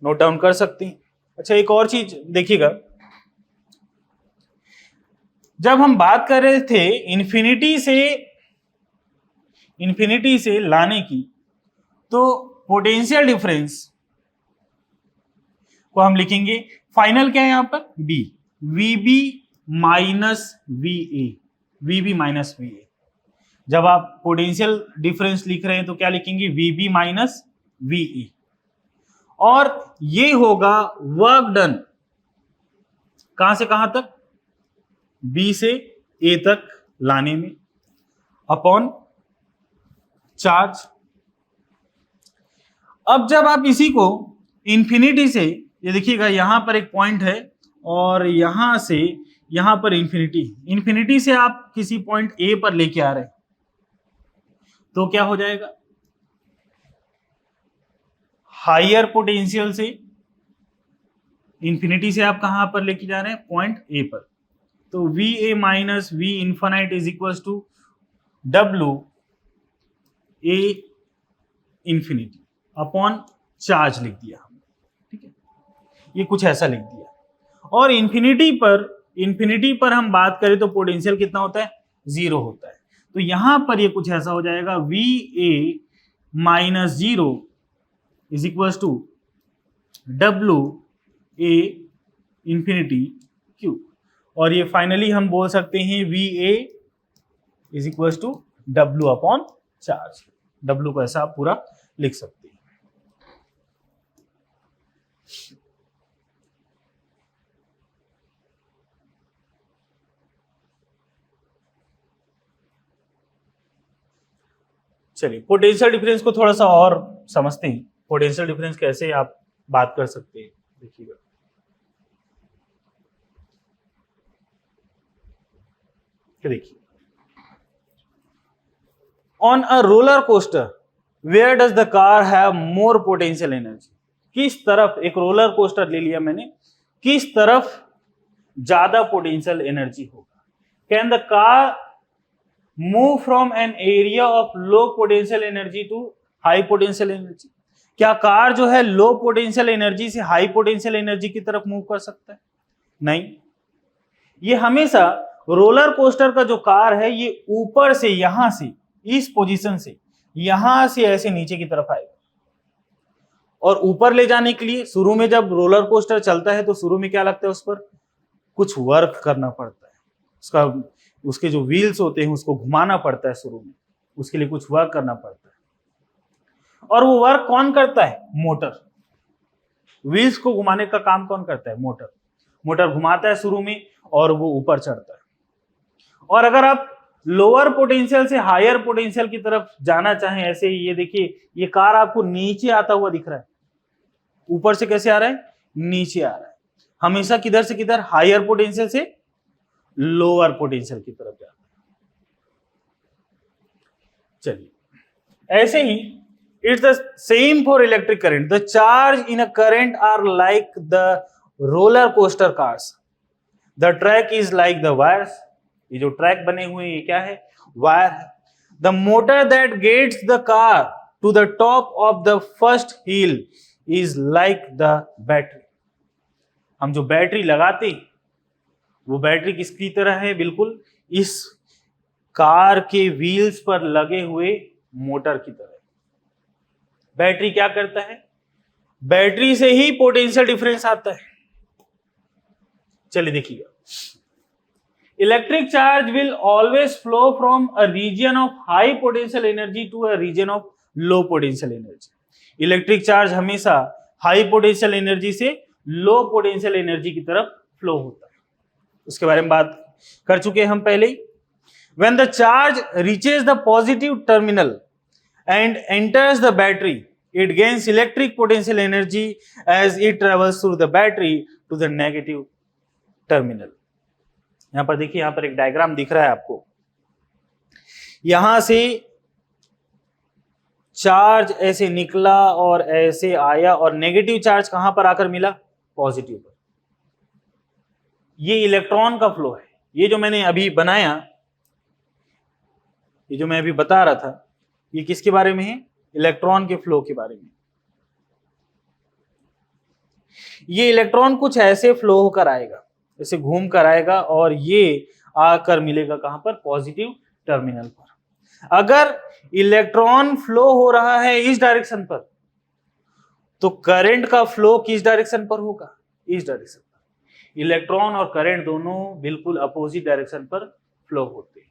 Speaker 1: नोट डाउन कर सकते हैं। अच्छा, एक और चीज देखिएगा, जब हम बात कर रहे थे इन्फिनिटी से लाने की, तो पोटेंशियल डिफरेंस को हम लिखेंगे फाइनल क्या है यहां पर, B, VB minus VA, VB minus VA. जब आप पोटेंशियल डिफरेंस लिख रहे हैं तो क्या लिखेंगे, वीबी माइनस वीई, और ये होगा वर्क डन कहां से कहां तक, बी से ए तक लाने में, अपॉन चार्ज। अब जब आप इसी को इंफिनिटी से, ये देखिएगा यहां पर एक पॉइंट है और यहां से यहां पर इंफिनिटी से आप किसी पॉइंट ए पर लेके आ रहे हैं, तो क्या हो जाएगा, हायर पोटेंशियल से इंफिनिटी से आप कहां पर लेके जा रहे हैं, पॉइंट ए पर। तो V A minus V infinite is equal to W A infinity upon charge लिख दिया हमने, ठीक है, ये कुछ ऐसा लिख दिया। और इंफिनिटी पर हम बात करें तो पोटेंशियल कितना होता है, 0 होता है। तो यहां पर ये कुछ ऐसा हो जाएगा, V A minus 0 is equal to W A infinity Q, और ये फाइनली हम बोल सकते हैं V A is equal to W upon charge. W को ऐसा आप पूरा लिख सकते हैं। चलिए पोटेंशियल डिफरेंस को थोड़ा सा और समझते हैं। पोटेंशियल डिफरेंस कैसे आप बात कर सकते हैं, देखिएगा। देखिए, on a roller coaster where does the car have more potential energy, किस तरफ, एक रोलर कोस्टर ले लिया मैंने, किस तरफ ज्यादा पोटेंशियल एनर्जी होगा। Can the car move from an area of low potential energy to high potential energy, क्या कार जो है लो पोटेंशियल एनर्जी से हाई पोटेंशियल एनर्जी की तरफ मूव कर सकता है, नहीं। ये हमेशा रोलर कोस्टर का जो कार है ये ऊपर से, यहां से, इस पोजीशन से यहां से ऐसे नीचे की तरफ आएगा, और ऊपर ले जाने के लिए शुरू में जब रोलर कोस्टर चलता है तो शुरू में क्या लगता है, उस पर कुछ वर्क करना पड़ता है, उसके जो व्हील्स होते हैं उसको घुमाना पड़ता है शुरू में, उसके लिए कुछ वर्क करना पड़ता है। और वो वर्क कौन करता है, मोटर। व्हील्स को घुमाने का काम कौन करता है, मोटर। मोटर घुमाता है शुरू में और वो ऊपर चढ़ता है। और अगर आप लोअर पोटेंशियल से हायर पोटेंशियल की तरफ जाना चाहें, ऐसे ही ये देखिए, ये कार आपको नीचे आता हुआ दिख रहा है, ऊपर से कैसे आ रहा है, नीचे आ रहा है, हमेशा किधर से किधर, हायर पोटेंशियल से लोअर पोटेंशियल की तरफ जाता है। चलिए ऐसे ही it's the same for electric current, the charge in a current are like the roller coaster cars, the track is like the wires, ये जो ट्रैक बने हुए हैं ये क्या है, वायर है। The motor that gets the car to the top of the first hill is like the battery, हम जो बैटरी लगाते वो बैटरी किसकी तरह है, बिल्कुल इस कार के व्हील्स पर लगे हुए मोटर की तरह। बैटरी क्या करता है, बैटरी से ही पोटेंशियल डिफरेंस आता है। चलिए देखिएगा, electric charge will always flow from a region of high potential energy to a region of low potential energy. Electric charge हमेशा हाई पोटेंशियल एनर्जी से लो पोटेंशियल एनर्जी की तरफ फ्लो होता है, उसके बारे में बात कर चुके हैं हम पहले ही। When the charge reaches the positive terminal and enters the battery, It gains electric potential energy as it travels through the battery to the negative terminal. यहां पर देखिए, यहां पर एक डायग्राम दिख रहा है आपको। यहां से चार्ज ऐसे निकला और ऐसे आया और नेगेटिव चार्ज कहां पर आकर मिला? पॉजिटिव पर। ये इलेक्ट्रॉन का फ्लो है। ये जो मैंने अभी बनाया, ये जो मैं अभी बता रहा था, ये किसके बारे में है? इलेक्ट्रॉन के फ्लो के बारे में। ये इलेक्ट्रॉन कुछ ऐसे फ्लो होकर आएगा, ऐसे घूम कर आएगा और ये आकर मिलेगा कहां पर? पॉजिटिव टर्मिनल पर। अगर इलेक्ट्रॉन फ्लो हो रहा है इस डायरेक्शन पर, तो करंट का फ्लो किस डायरेक्शन पर होगा? इस डायरेक्शन पर। इलेक्ट्रॉन और करंट दोनों बिल्कुल अपोजिट डायरेक्शन पर फ्लो होते हैं।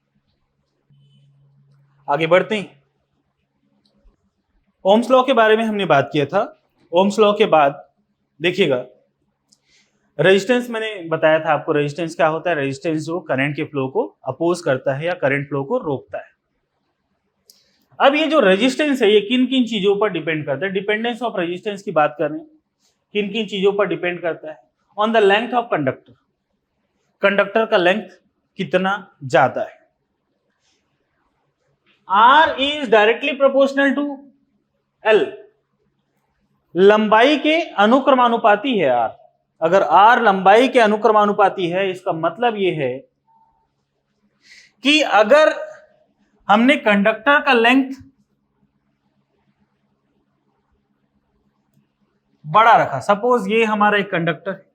Speaker 1: आगे बढ़ते हैं। ओम्स लॉ के बारे में हमने बात किया था। ओम्स लॉ के बाद देखिएगा, रेजिस्टेंस मैंने बताया था आपको। रेजिस्टेंस क्या होता है? रेजिस्टेंस जो करंट के फ्लो को अपोज करता है या करंट फ्लो को रोकता है। अब ये जो रेजिस्टेंस है, ये किन किन चीजों पर डिपेंड करता है? डिपेंडेंस ऑफ रेजिस्टेंस की बात करें, किन किन चीजों पर डिपेंड करता है? On the length of conductor. Conductor का लेंथ कितना ज्यादा है। R is directly proportional to L। लंबाई के अनुक्रमानुपाती है R। अगर R लंबाई के अनुक्रमानुपाती है, इसका मतलब यह है कि अगर हमने कंडक्टर का लेंथ बड़ा रखा, सपोज ये हमारा एक कंडक्टर है,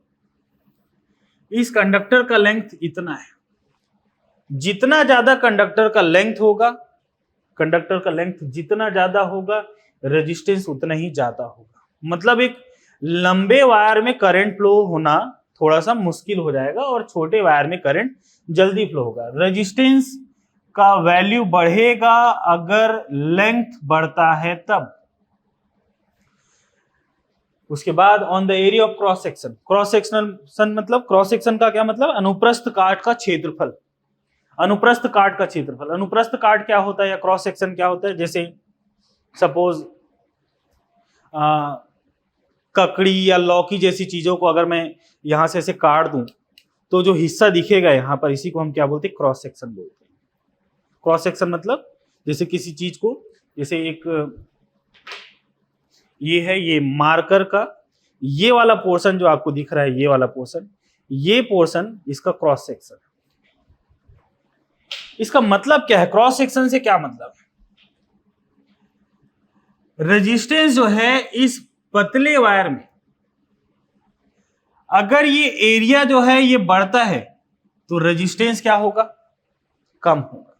Speaker 1: इस कंडक्टर का लेंथ इतना है। जितना ज्यादा कंडक्टर का लेंथ होगा, कंडक्टर का लेंथ जितना ज्यादा होगा, रेजिस्टेंस उतना ही ज्यादा होगा। मतलब एक लंबे वायर में करंट फ्लो होना थोड़ा सा मुश्किल हो जाएगा और छोटे वायर में करंट जल्दी फ्लो होगा। रेजिस्टेंस का वैल्यू बढ़ेगा अगर लेंथ बढ़ता है तब। उसके बाद on the area of cross section. Cross section मतलब, क्रॉस सेक्शन का क्या मतलब? अनुप्रस्थ काट का क्षेत्रफल। अनुप्रस्थ काट का क्षेत्रफल। अनुप्रस्थ काट क्या होता है या क्रॉस सेक्शन क्या होता है? जैसे सपोज ककड़ी या लौकी जैसी चीजों को अगर मैं यहां से ऐसे काट दूं, तो जो हिस्सा दिखेगा यहां पर, इसी को हम क्या बोलते हैं? क्रॉस सेक्शन बोलते हैं। क्रॉस सेक्शन मतलब जैसे किसी चीज को, जैसे एक ये है, ये मार्कर का ये वाला पोर्शन जो आपको दिख रहा है, ये वाला पोर्शन, ये पोर्शन इसका क्रॉस सेक्शन। इसका मतलब क्या है? क्रॉस सेक्शन से क्या मतलब है? रेजिस्टेंस जो है इस पतले वायर में, अगर ये एरिया जो है ये बढ़ता है तो रेजिस्टेंस क्या होगा? कम होगा।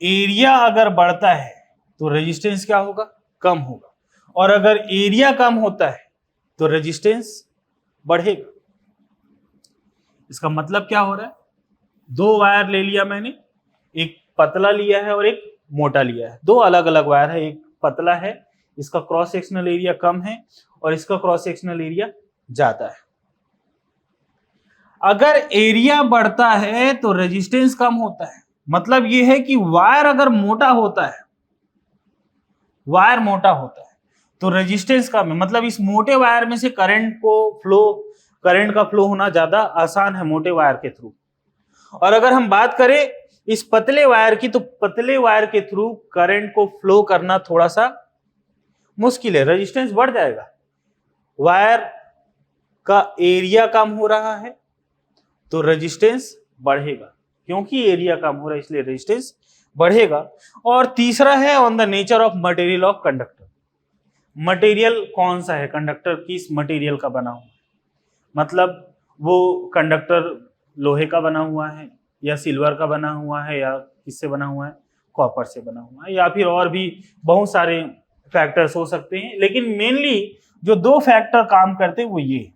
Speaker 1: एरिया अगर बढ़ता है तो रेजिस्टेंस क्या होगा? कम होगा। और अगर एरिया कम होता है तो रेजिस्टेंस बढ़ेगा। इसका मतलब क्या हो रहा है? दो वायर ले लिया मैंने, एक पतला लिया है और एक मोटा लिया है। दो अलग अलग वायर है, एक पतला है, इसका क्रॉस सेक्शनल एरिया कम है और इसका क्रॉस सेक्शनल एरिया ज्यादा है। अगर एरिया बढ़ता है तो रेजिस्टेंस कम होता है। मतलब यह है कि वायर अगर मोटा होता है, वायर मोटा होता है तो रेजिस्टेंस कम है। मतलब इस मोटे वायर में से करंट का फ्लो होना ज्यादा आसान है मोटे वायर के थ्रू। और अगर हम बात करें इस पतले वायर की, तो पतले वायर के थ्रू करंट को फ्लो करना थोड़ा सा मुश्किल है। रेजिस्टेंस बढ़ जाएगा। वायर का एरिया कम हो रहा है तो रेजिस्टेंस बढ़ेगा, क्योंकि एरिया कम हो रहा है इसलिए रेजिस्टेंस बढ़ेगा। और तीसरा है on the nature of material of conductor. Material कौन सा है? कंडक्टर किस मटेरियल का बना हुआ है? मतलब वो कंडक्टर लोहे का बना हुआ है या सिल्वर का बना हुआ है या किससे बना हुआ है? कॉपर से बना हुआ है, या फिर और भी बहुत सारे फैक्टर्स हो सकते हैं। लेकिन मेनली जो दो फैक्टर काम करते हैं वो ये,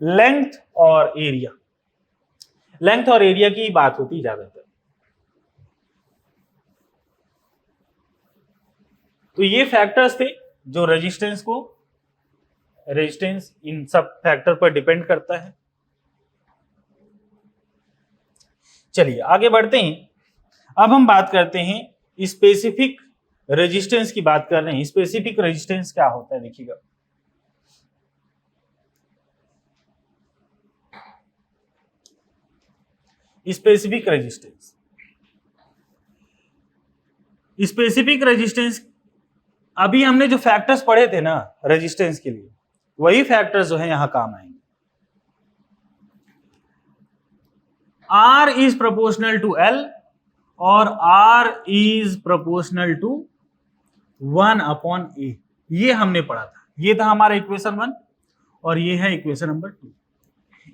Speaker 1: लेंथ और एरिया। लेंथ और एरिया की बात होती ज्यादातर। तो ये फैक्टर्स थे जो रेजिस्टेंस इन सब फैक्टर पर डिपेंड करता है। चलिए आगे बढ़ते हैं। अब हम बात करते हैं स्पेसिफिक रेजिस्टेंस की बात कर रहे हैं, स्पेसिफिक रेजिस्टेंस क्या होता है देखिएगा। स्पेसिफिक रेजिस्टेंस, स्पेसिफिक रेजिस्टेंस, अभी हमने जो फैक्टर्स पढ़े थे ना रेजिस्टेंस के लिए, वही फैक्टर्स जो है यहां काम आएंगे। R is proportional to L और R is proportional to 1/A, ये हमने पढ़ा था। ये था हमारा इक्वेशन 1 और ये है इक्वेशन नंबर 2।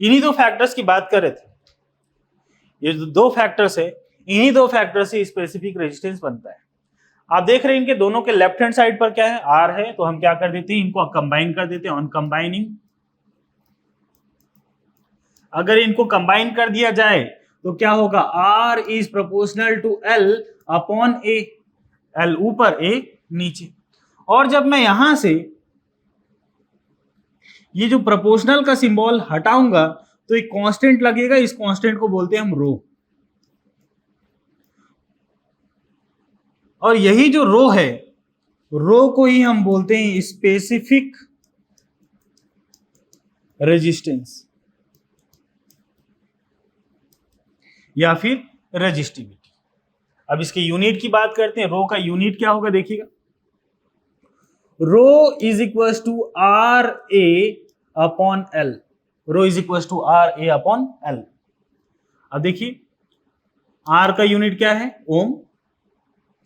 Speaker 1: इन्हीं दो फैक्टर्स की बात कर रहे थे। ये जो दो फैक्टर्स है, इन्हीं दो फैक्टर से स्पेसिफिक रेजिस्टेंस बनता है। आप देख रहे हैं इनके दोनों के लेफ्ट हैंड साइड पर क्या है, R है, तो हम क्या कर देते हैं, इनको कंबाइन कर देते हैं। ऑन कंबाइनिंग, अगर इनको कंबाइन कर दिया जाए तो क्या होगा, R is proportional to L upon A, L ऊपर A नीचे। और जब मैं यहां से ये जो प्रोपोर्शनल का सिंबल हटाऊंगा तो एक कांस्टेंट लगेगा, इस कांस्टेंट को बोलते हैं हम रो। और यही जो रो है, रो को ही हम बोलते हैं स्पेसिफिक रेजिस्टेंस या फिर रेजिस्टिविटी। अब इसके यूनिट की बात करते हैं। रो का यूनिट क्या होगा देखिएगा, rho is equal to R A upon L. Rho is equal to R A upon L. अब देखिए आर का यूनिट क्या है, ओम।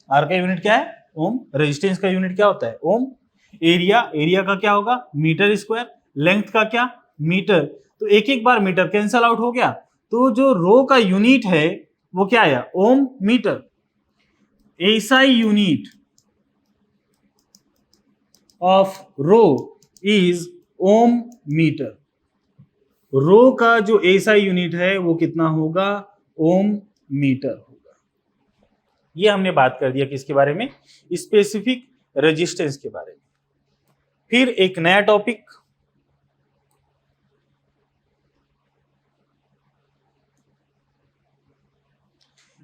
Speaker 1: आर का यूनिट क्या है, ओम। रेजिस्टेंस का यूनिट क्या होता है, ओम। एरिया, एरिया का क्या होगा, मीटर स्क्वायर। लेंथ का क्या, मीटर। तो एक एक बार मीटर कैंसल आउट हो गया, तो जो रो का यूनिट है वो क्या आया, ohm metre. SI unit of rho is ohm metre. Rho का जो एसआई यूनिट है वो कितना होगा, ओम मीटर होगा। ये हमने बात कर दिया किसके बारे में, स्पेसिफिक रेजिस्टेंस के बारे में। फिर एक नया टॉपिक,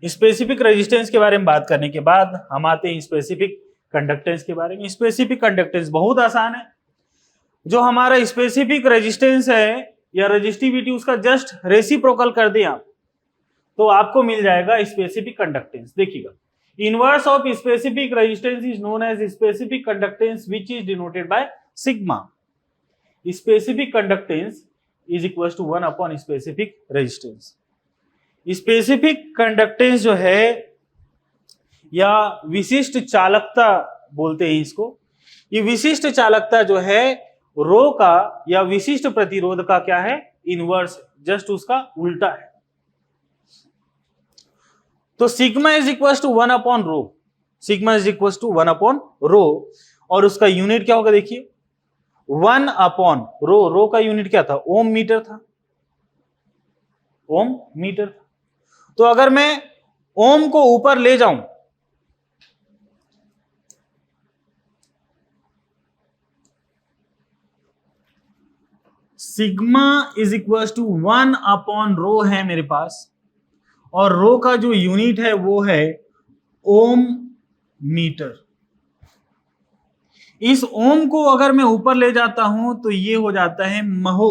Speaker 1: स्पेसिफिक रेजिस्टेंस के बारे में बात करने के बाद हम आते हैं स्पेसिफिक कंडक्टेंस के बारे में। स्पेसिफिक कंडक्टेंस बहुत आसान है। जो हमारा स्पेसिफिक रेजिस्टेंस है या रेजिस्टिविटी, उसका जस्ट रेसिप्रोकल कर दें आप तो आपको मिल जाएगा स्पेसिफिक कंडक्टेंस। देखिएगा, inverse of specific resistance is known as specific conductance which is denoted by sigma. Specific conductance is equal to 1 upon specific resistance. Specific conductance जो है या विशिष्ट चालकता बोलते हैं इसको, ये विशिष्ट चालकता जो है रो का या विशिष्ट प्रतिरोध का क्या है, इनवर्स, जस्ट उसका उल्टा है। तो sigma is equal to 1 upon rho, sigma is equal to 1 upon rho, और उसका यूनिट क्या होगा देखिए, 1 अपॉन रो। रो का यूनिट क्या था, ओम मीटर था, ओम मीटर था। तो अगर मैं ओम को ऊपर ले जाऊं, sigma is equal to 1 upon rho है मेरे पास, और रो का जो यूनिट है वो है ओम मीटर। इस ओम को अगर मैं ऊपर ले जाता हूं तो ये हो जाता है महो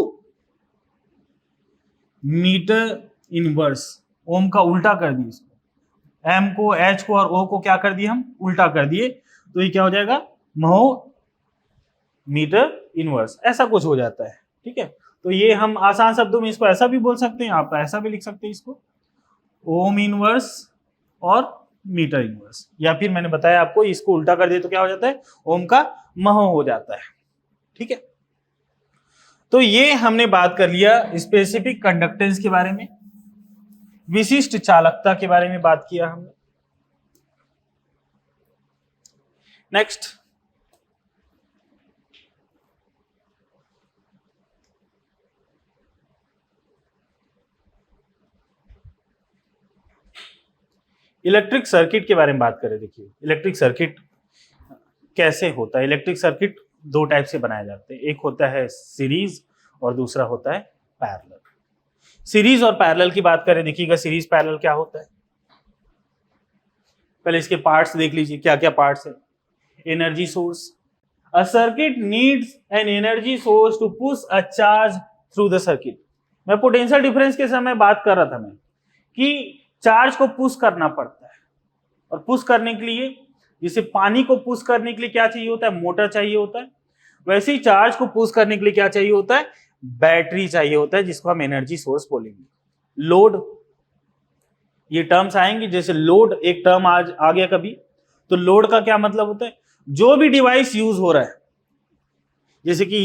Speaker 1: मीटर इनवर्स। ओम का उल्टा कर दिए इसको, एम को, एच को और ओ को क्या कर दिए हम, उल्टा कर दिए, तो ये क्या हो जाएगा, महो मीटर इनवर्स, ऐसा कुछ हो जाता है। ठीक है, तो ये हम आसान शब्दों में इसको ऐसा भी बोल सकते हैं, आप ऐसा भी लिख सकते हैं इसको, ओम इनवर्स और मीटर इनवर्स। या फिर मैंने बताया आपको इसको उल्टा कर दिए तो क्या हो जाता है, ओम का महो हो जाता है। ठीक है, तो ये हमने बात कर लिया स्पेसिफिक कंडक्टेंस के बारे में, विशिष्ट चालकता के बारे में बात किया हमने। नेक्स्ट, इलेक्ट्रिक सर्किट के बारे में बात करें। देखिए इलेक्ट्रिक सर्किट कैसे होता है। इलेक्ट्रिक सर्किट दो टाइप से बनाए जाते हैं, एक होता है सीरीज और दूसरा होता है पैरेलल। सीरीज और पैरेलल की बात करें, देखिएगा सीरीज पैरेलल क्या होता है। पहले इसके पार्ट्स देख लीजिए, क्या क्या पार्ट्स है। Energy source, a circuit needs an energy source to push a charge through the circuit. मैं पोटेंशियल डिफरेंस के समय बात कर रहा था मैं कि चार्ज को पुश करना पड़ता है, और पुश करने के लिए, जैसे पानी को पुश करने के लिए क्या चाहिए होता है, मोटर चाहिए होता है, वैसे ही चार्ज को पुश करने के लिए क्या चाहिए होता है, बैटरी चाहिए होता है, जिसको हम एनर्जी सोर्स बोलेंगे। लोड, ये टर्म्स आएंगे, जैसे लोड एक टर्म आज आ गया कभी, तो लोड का क्या मतलब होता है, जो भी डिवाइस यूज हो रहा है, जैसे कि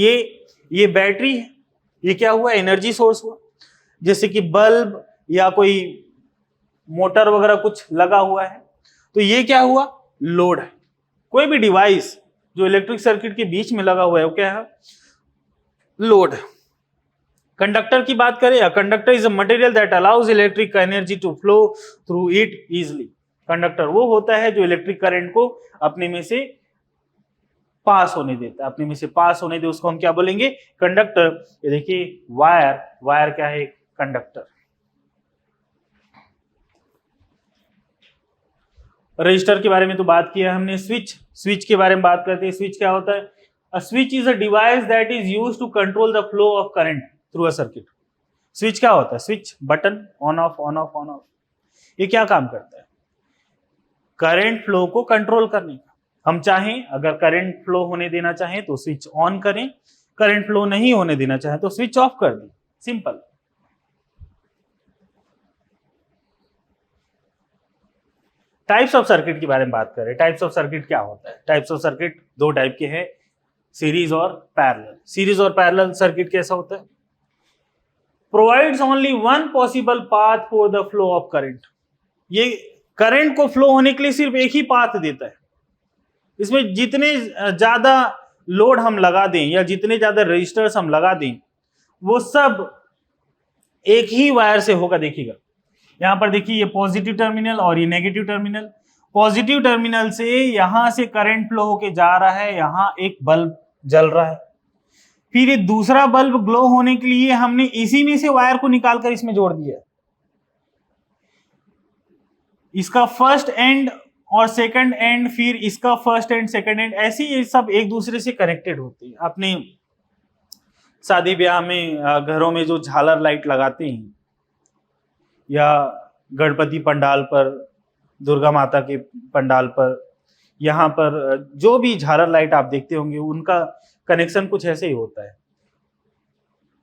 Speaker 1: ये बैटरी है, ये क्या हुआ, एनर्जी सोर्स हुआ। जैसे कि बल्ब या कोई मोटर वगैरह कुछ लगा हुआ है, तो ये क्या हुआ, लोड है। कोई भी डिवाइस जो इलेक्ट्रिक सर्किट के बीच में लगा हुआ है वो क्या है, लोड। कंडक्टर की बात करें, या conductor is a material that allows electric energy to flow through it easily. Conductor वो होता है जो इलेक्ट्रिक करंट को अपने में से पास होने देता है, अपने में से पास होने दे, उसको हम क्या बोलेंगे, कंडक्टर। ये देखिए वायर, वायर क्या है, कंडक्टर। रजिस्टर के बारे में तो बात किया हमने। स्विच, स्विच के बारे में बात करते हैं। स्विच क्या होता है, a switch is a device that is used to control the flow of current through a circuit. Switch क्या होता है, switch button, on off on off on off. ये क्या काम करता है, करंट फ्लो को कंट्रोल करने का। हम चाहें अगर करंट फ्लो होने देना चाहें तो स्विच ऑन करें, करंट फ्लो नहीं होने देना चाहें तो स्विच ऑफ कर दें, सिंपल। टाइप्स ऑफ सर्किट के बारे में बात करें। टाइप्स ऑफ सर्किट क्या होता है, टाइप्स ऑफ सर्किट दो टाइप के हैं, सीरीज और पैरेलल। सीरीज और पैरेलल सर्किट कैसा होता है, provides only one possible path for the flow of current. ये करंट को फ्लो होने के लिए सिर्फ एक ही पाथ देता है। इसमें जितने ज्यादा लोड हम लगा दें या जितने ज्यादा रजिस्टर्स हम लगा दें, वो सब एक ही वायर से होगा। देखिएगा यहां पर, देखिए ये पॉजिटिव टर्मिनल और ये नेगेटिव टर्मिनल। पॉजिटिव टर्मिनल से यहां से करंट फ्लो होके जा रहा है, यहां एक बल्ब जल रहा है, फिर ये दूसरा बल्ब ग्लो होने के लिए हमने इसी में से वायर को निकालकर इसमें जोड़ दिया। इसका फर्स्ट एंड और सेकंड एंड, फिर इसका फर्स्ट एंड सेकंड एंड, ऐसे ये सब एक दूसरे से कनेक्टेड होते हैं। अपने शादी ब्याह में घरों में जो झालर लाइट लगाते हैं, या गणपति पंडाल पर, दुर्गा माता के पंडाल पर, यहाँ पर जो भी झालर लाइट आप देखते होंगे, उनका कनेक्शन कुछ ऐसे ही होता है।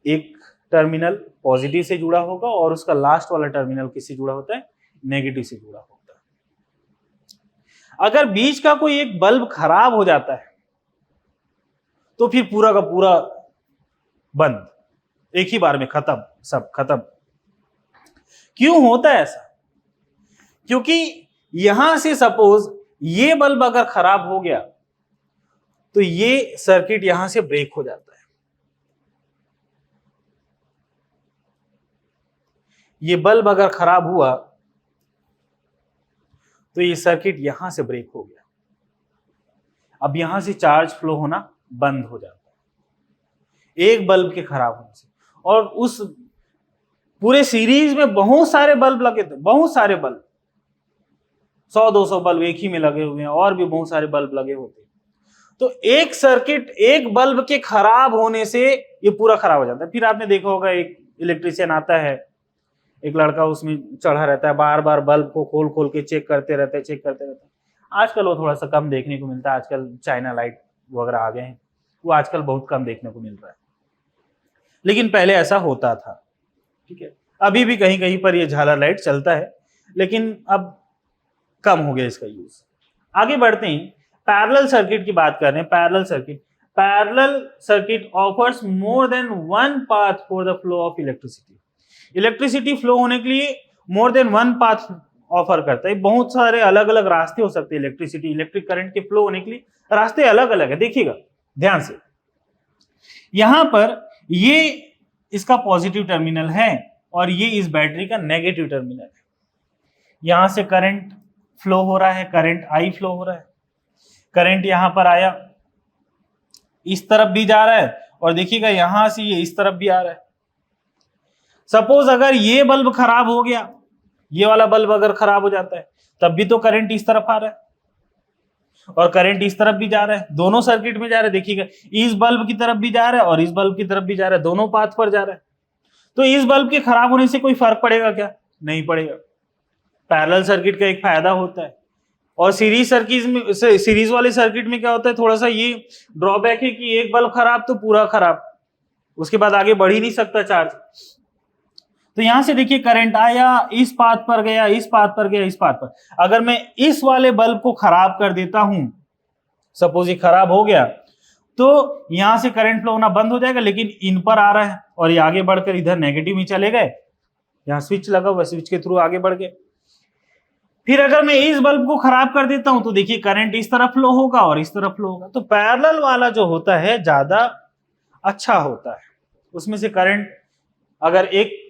Speaker 1: एक टर्मिनल पॉजिटिव से जुड़ा होगा और उसका लास्ट वाला टर्मिनल किससे जुड़ा होता है, नेगेटिव से जुड़ा होता है। अगर बीच का कोई एक बल्ब खराब हो जाता है तो फिर पूरा का पूरा बंद, एक ही बार में खत्म, सब खत्म। क्यों होता है ऐसा, क्योंकि यहां से सपोज ये बल्ब अगर खराब हो गया तो ये सर्किट यहां से ब्रेक हो जाता है। ये बल्ब अगर खराब हुआ तो ये सर्किट यहां से ब्रेक हो गया। अब यहां से चार्ज फ्लो होना बंद हो जाता है एक बल्ब के खराब होने से। और उस पूरे सीरीज में बहुत सारे बल्ब लगे थे, बहुत सारे बल्ब, 100-200 बल्ब एक ही में लगे हुए हैं, और भी बहुत सारे बल्ब लगे होते हैं। तो एक सर्किट एक बल्ब के खराब होने से ये पूरा खराब हो जाता है। फिर आपने देखा होगा एक इलेक्ट्रीशियन आता है, एक लड़का उसमें चढ़ा रहता है, बार बार बल्ब को खोल खोल के चेक करते रहते हैं, चेक करते रहते हैं। आजकल वो थोड़ा सा कम देखने को मिलता है, आजकल चाइना लाइट वगैरह आ गए हैं, वो आजकल बहुत कम देखने को मिल रहा है, लेकिन पहले ऐसा होता था। ठीक है, अभी भी कहीं कहीं पर ये झालर लाइट चलता है, लेकिन अब कम हो गया इसका यूज। आगे बढ़ते हैं, पैरेलल सर्किट की बात कर रहे हैं। Parallel circuit offers more than one path for the flow of electricity. Electricity flow होने के लिए more than one path offer करता है। बहुत सारे अलग अलग रास्ते हो सकते हैं इलेक्ट्रिसिटी, इलेक्ट्रिक करंट के फ्लो होने के लिए रास्ते अलग अलग है। देखिएगा ध्यान से, यहां पर ये इसका पॉजिटिव टर्मिनल है और ये इस बैटरी का नेगेटिव टर्मिनल है। यहां से करंट फ्लो हो रहा है, करंट आई फ्लो हो रहा है, करंट यहां पर आया, इस तरफ भी जा रहा है, और देखिएगा यहां से ये इस तरफ भी आ रहा है। सपोज अगर ये बल्ब खराब हो गया, ये वाला बल्ब अगर खराब हो जाता है तब भी तो करंट इस तरफ आ रहा है और करंट इस तरफ भी जा रहा है, दोनों सर्किट में जा रहा है। देखिएगा इस बल्ब की तरफ भी जा रहा है और इस बल्ब की तरफ भी जा रहा है, दोनों पाथ पर जा रहा है। तो इस बल्ब के खराब होने से कोई फर्क पड़ेगा क्या? नहीं पड़ेगा। पैरेलल सर्किट का एक फायदा होता है। और सीरीज सर्किट में, सीरीज वाले सर्किट में क्या होता है, थोड़ा सा ये ड्रॉबैक है कि एक बल्ब खराब तो पूरा खराब, उसके बाद आगे बढ़ ही नहीं सकता चार्ज। तो यहां से देखिए करंट आया, इस पाथ पर गया, इस पाथ पर गया, इस पाथ पर। अगर मैं इस वाले बल्ब को खराब कर देता हूं, सपोज ये खराब हो गया, तो यहां से करंट फ्लो होना बंद हो जाएगा, लेकिन इन पर आ रहा है और ये आगे बढ़कर इधर नेगेटिव में चले गए। यहां स्विच लगा हुआ, स्विच के थ्रू आगे बढ़ गए। फिर अगर मैं इस बल्ब को खराब कर देता हूं तो देखिए करंट इस तरफ फ्लो होगा और इस तरफ फ्लो होगा। तो पैरेलल वाला जो होता है ज्यादा अच्छा होता है। उसमें से करंट अगर एक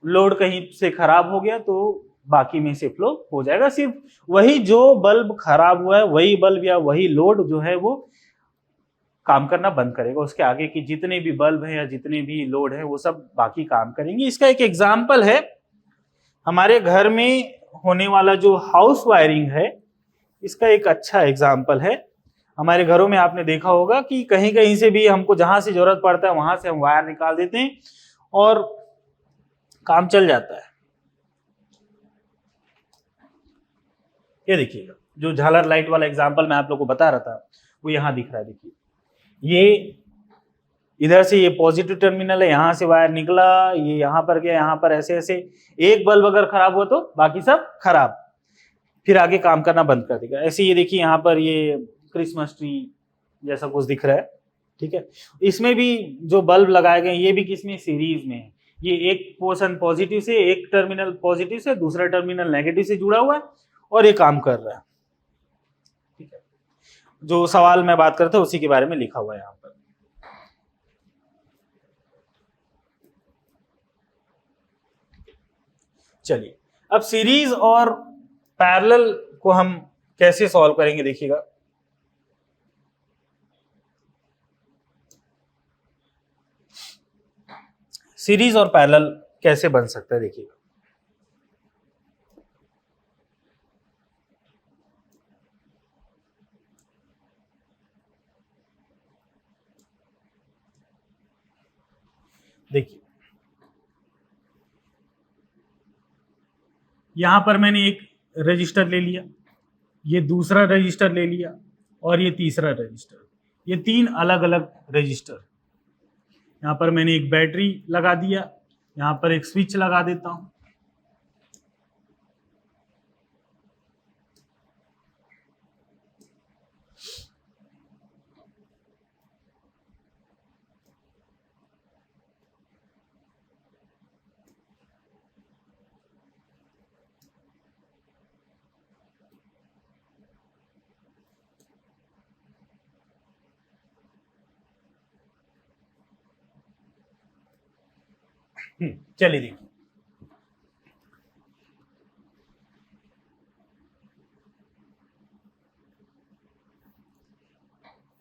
Speaker 1: लोड कहीं से खराब हो गया तो बाकी में से फ्लो हो जाएगा। सिर्फ वही जो बल्ब खराब हुआ है वही बल्ब या वही लोड जो है वो काम करना बंद करेगा। उसके आगे की जितने भी बल्ब है या जितने भी लोड है वो सब बाकी काम करेंगे। इसका एक एग्जाम्पल है, हमारे घर में होने वाला जो हाउस वायरिंग है, इसका एक अच्छा एग्जाम्पल है। हमारे घरों में आपने देखा होगा कि कहीं कहीं से भी हमको जहां से जरूरत पड़ता है वहां से हम वायर निकाल देते हैं और काम चल जाता है। ये देखिएगा जो झालर लाइट वाला एग्जाम्पल मैं आप लोगों को बता रहा था वो यहां दिख रहा है। देखिए ये इधर से ये पॉजिटिव टर्मिनल है, यहां से वायर निकला, ये यहां पर गया, यहां पर ऐसे ऐसे। एक बल्ब अगर खराब हुआ तो बाकी सब खराब, फिर आगे काम करना बंद कर देगा। ऐसे ये देखिए यहाँ पर ये क्रिसमस ट्री जैसा कुछ दिख रहा है, ठीक है। इसमें भी जो बल्ब लगाए गए ये भी किसमें, सीरीज में है। ये एक पोर्शन पॉजिटिव से, एक टर्मिनल पॉजिटिव से, दूसरा टर्मिनल नेगेटिव से जुड़ा हुआ है और ये काम कर रहा है, ठीक है। जो सवाल मैं बात करता हूँ उसी के बारे में लिखा हुआ है यहाँ पर। चलिए अब सीरीज और पैरेलल को हम कैसे सॉल्व करेंगे देखिएगा। सीरीज और पैरेलल कैसे बन सकता है देखिएगा। देखिए यहां पर मैंने एक रजिस्टर ले लिया, ये दूसरा रजिस्टर ले लिया और ये तीसरा रजिस्टर, ये तीन अलग अलग रजिस्टर। यहां पर मैंने एक बैटरी लगा दिया, यहां पर एक स्विच लगा देता हूं। चलिए देखिए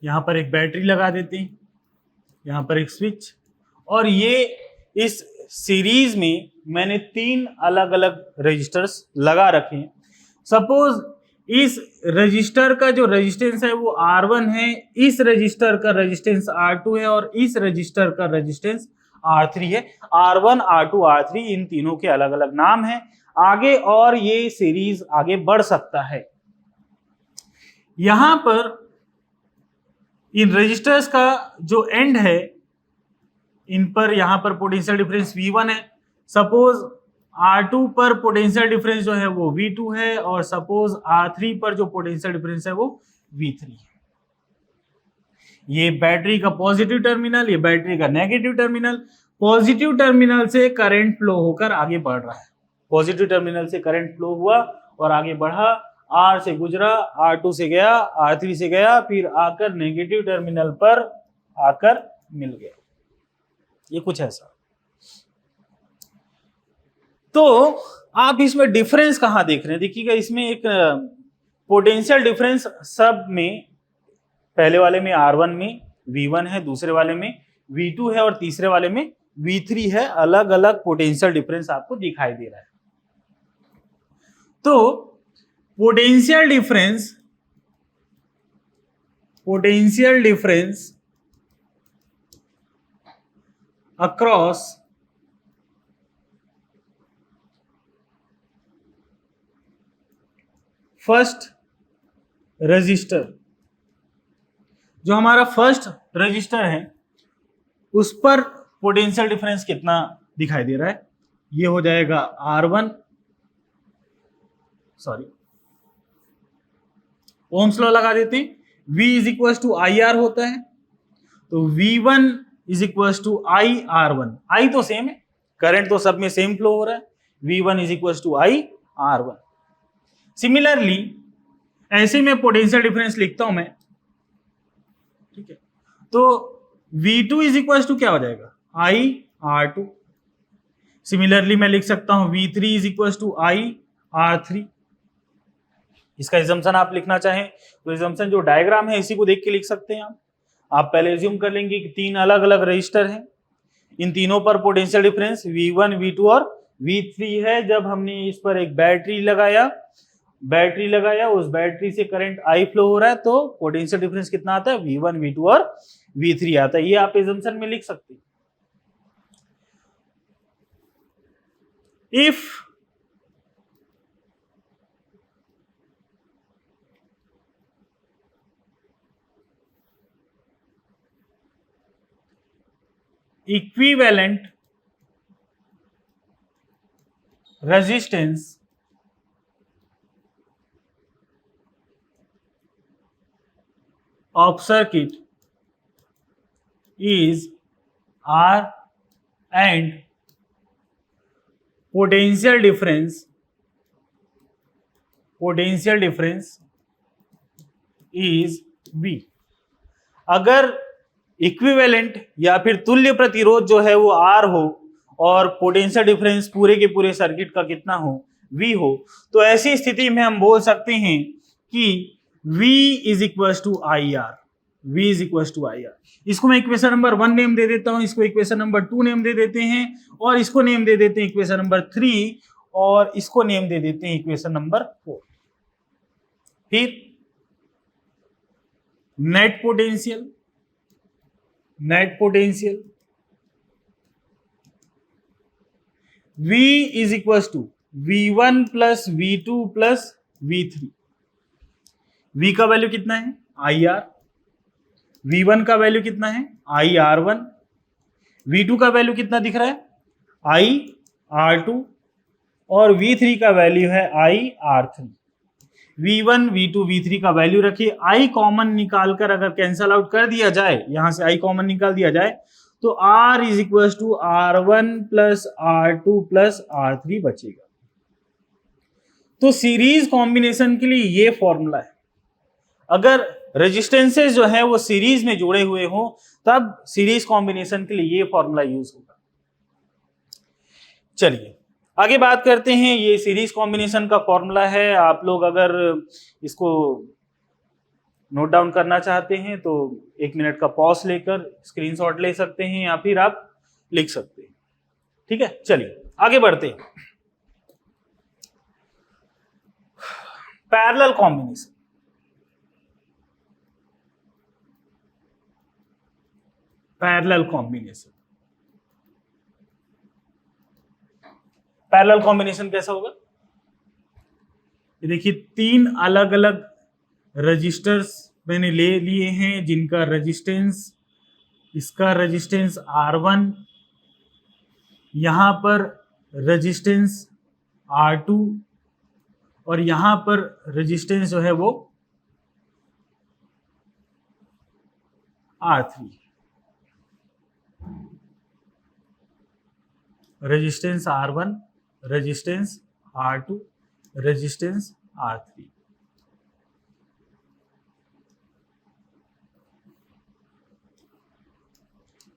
Speaker 1: यहां पर एक बैटरी लगा देते हैं, यहां पर एक स्विच, और ये इस सीरीज में मैंने तीन अलग अलग रजिस्टर्स लगा रखे हैं। सपोज इस रजिस्टर का जो रेजिस्टेंस है वो R1 है, इस रजिस्टर का रेजिस्टेंस R2 है और इस रजिस्टर का रेजिस्टेंस R3 है। R1, R2, R3 इन तीनों के अलग अलग नाम हैं। आगे और ये सीरीज आगे बढ़ सकता है। यहां पर इन रजिस्टर्स का जो एंड है, इन पर यहां पर पोटेंशियल डिफरेंस V1 है। सपोज R2 पर पोटेंशियल डिफरेंस जो है वो V2 है और सपोज R3 पर जो पोटेंशियल डिफरेंस है वो V3 है। ये बैटरी का पॉजिटिव टर्मिनल, ये बैटरी का नेगेटिव टर्मिनल। पॉजिटिव टर्मिनल से करंट फ्लो होकर आगे बढ़ रहा है, पॉजिटिव टर्मिनल से करंट फ्लो हुआ और आगे बढ़ा, R से गुजरा, R2 से गया, R3 से गया, फिर आकर नेगेटिव टर्मिनल पर आकर मिल गया। ये कुछ ऐसा। तो आप इसमें डिफरेंस कहां देख रहे हैं देखिएगा। इसमें एक पोटेंशियल डिफरेंस सब में, पहले वाले में R1 में V1 है, दूसरे वाले में V2 है और तीसरे वाले में V3 है। अलग अलग पोटेंशियल डिफरेंस आपको दिखाई दे रहा है। तो potential difference across first resistor, जो हमारा फर्स्ट रजिस्टर है उस पर पोटेंशियल डिफरेंस कितना दिखाई दे रहा है, ये हो जाएगा R1, ओम्स लॉ लगा देते हैं, V is equal to I R होता है, तो V1 is equal to I R1, I तो सेम है, करंट तो सब में सेम फ्लो हो रहा है, V1 is equal to I R1। Similarly ऐसे में पोटेंशियल डिफरेंस लिखता हूं मैं, ठीक है, तो V2 इज इक्वल टू क्या हो जाएगा, आई R2। सिमिलरली मैं लिख सकता हूं V3 is equal to I R3। इसका एजम्पशन आप लिखना चाहें तो एजम्पशन जो डायग्राम है इसी को देख के लिख सकते हैं आप पहले एज्यूम कर लेंगे कि तीन अलग अलग रजिस्टर हैं, इन तीनों पर पोटेंशियल डिफरेंस V1, V2 और V3 है। जब हमने इस पर एक बैटरी लगाया, उस बैटरी से करंट I फ्लो हो रहा है, तो पोटेंशियल डिफरेंस कितना आता है, V1, V2 और V3 आता है। ये आप एजम्पशन में लिख सकते हैं। If equivalent resistance of circuit is R and potential difference is V। अगर इक्विवेलेंट या फिर तुल्य प्रतिरोध जो है वो R हो और पोटेंशियल डिफरेंस पूरे के पूरे सर्किट का कितना हो, V हो, तो ऐसी स्थिति में हम बोल सकते हैं कि V is equal to I R, V is equal to I R. इसको मैं इक्वेशन नंबर 1 नेम दे देता हूं, इसको इक्वेशन नंबर 2 नेम दे देते हैं, और इसको नेम दे देते हैं इक्वेशन नंबर 3, और इसको नेम दे देते हैं इक्वेशन नंबर 4। फिर net potential V is equal to V1 plus V2 plus V3। V का वैल्यू कितना है, IR, V1 का वैल्यू कितना है, IR1, V2 का वैल्यू कितना दिख रहा है, IR2, और V3 का वैल्यू है IR3। V1, V2, V3 का वैल्यू रखिए, I कॉमन निकालकर अगर कैंसल आउट कर दिया जाए, यहां से I कॉमन निकाल दिया जाए, तो R is equal to R1 plus R2 plus R3 बचेगा। तो सीरीज कॉम्बिनेशन के लिए ये फॉर्मूला है। अगर रेजिस्टेंसेस जो है वो सीरीज में जुड़े हुए हो, तब सीरीज कॉम्बिनेशन के लिए ये फॉर्मूला यूज होगा। चलिए आगे बात करते हैं। ये सीरीज कॉम्बिनेशन का फॉर्मूला है। आप लोग अगर इसको नोट डाउन करना चाहते हैं तो 1 मिनट का पॉज लेकर स्क्रीनशॉट ले सकते हैं, या फिर आप लिख सकते हैं। ठीक है, चलिए आगे बढ़ते हैं। पैरेलल कॉम्बिनेशन, पैरेलल कॉम्बिनेशन कैसा होगा, ये देखिए 3 अलग अलग रजिस्टर्स मैंने ले लिए हैं, जिनका रेजिस्टेंस, इसका रेजिस्टेंस R1, यहां पर रेजिस्टेंस R2, और यहां पर रेजिस्टेंस जो है वो R3। Resistance R1, resistance R2, resistance R3।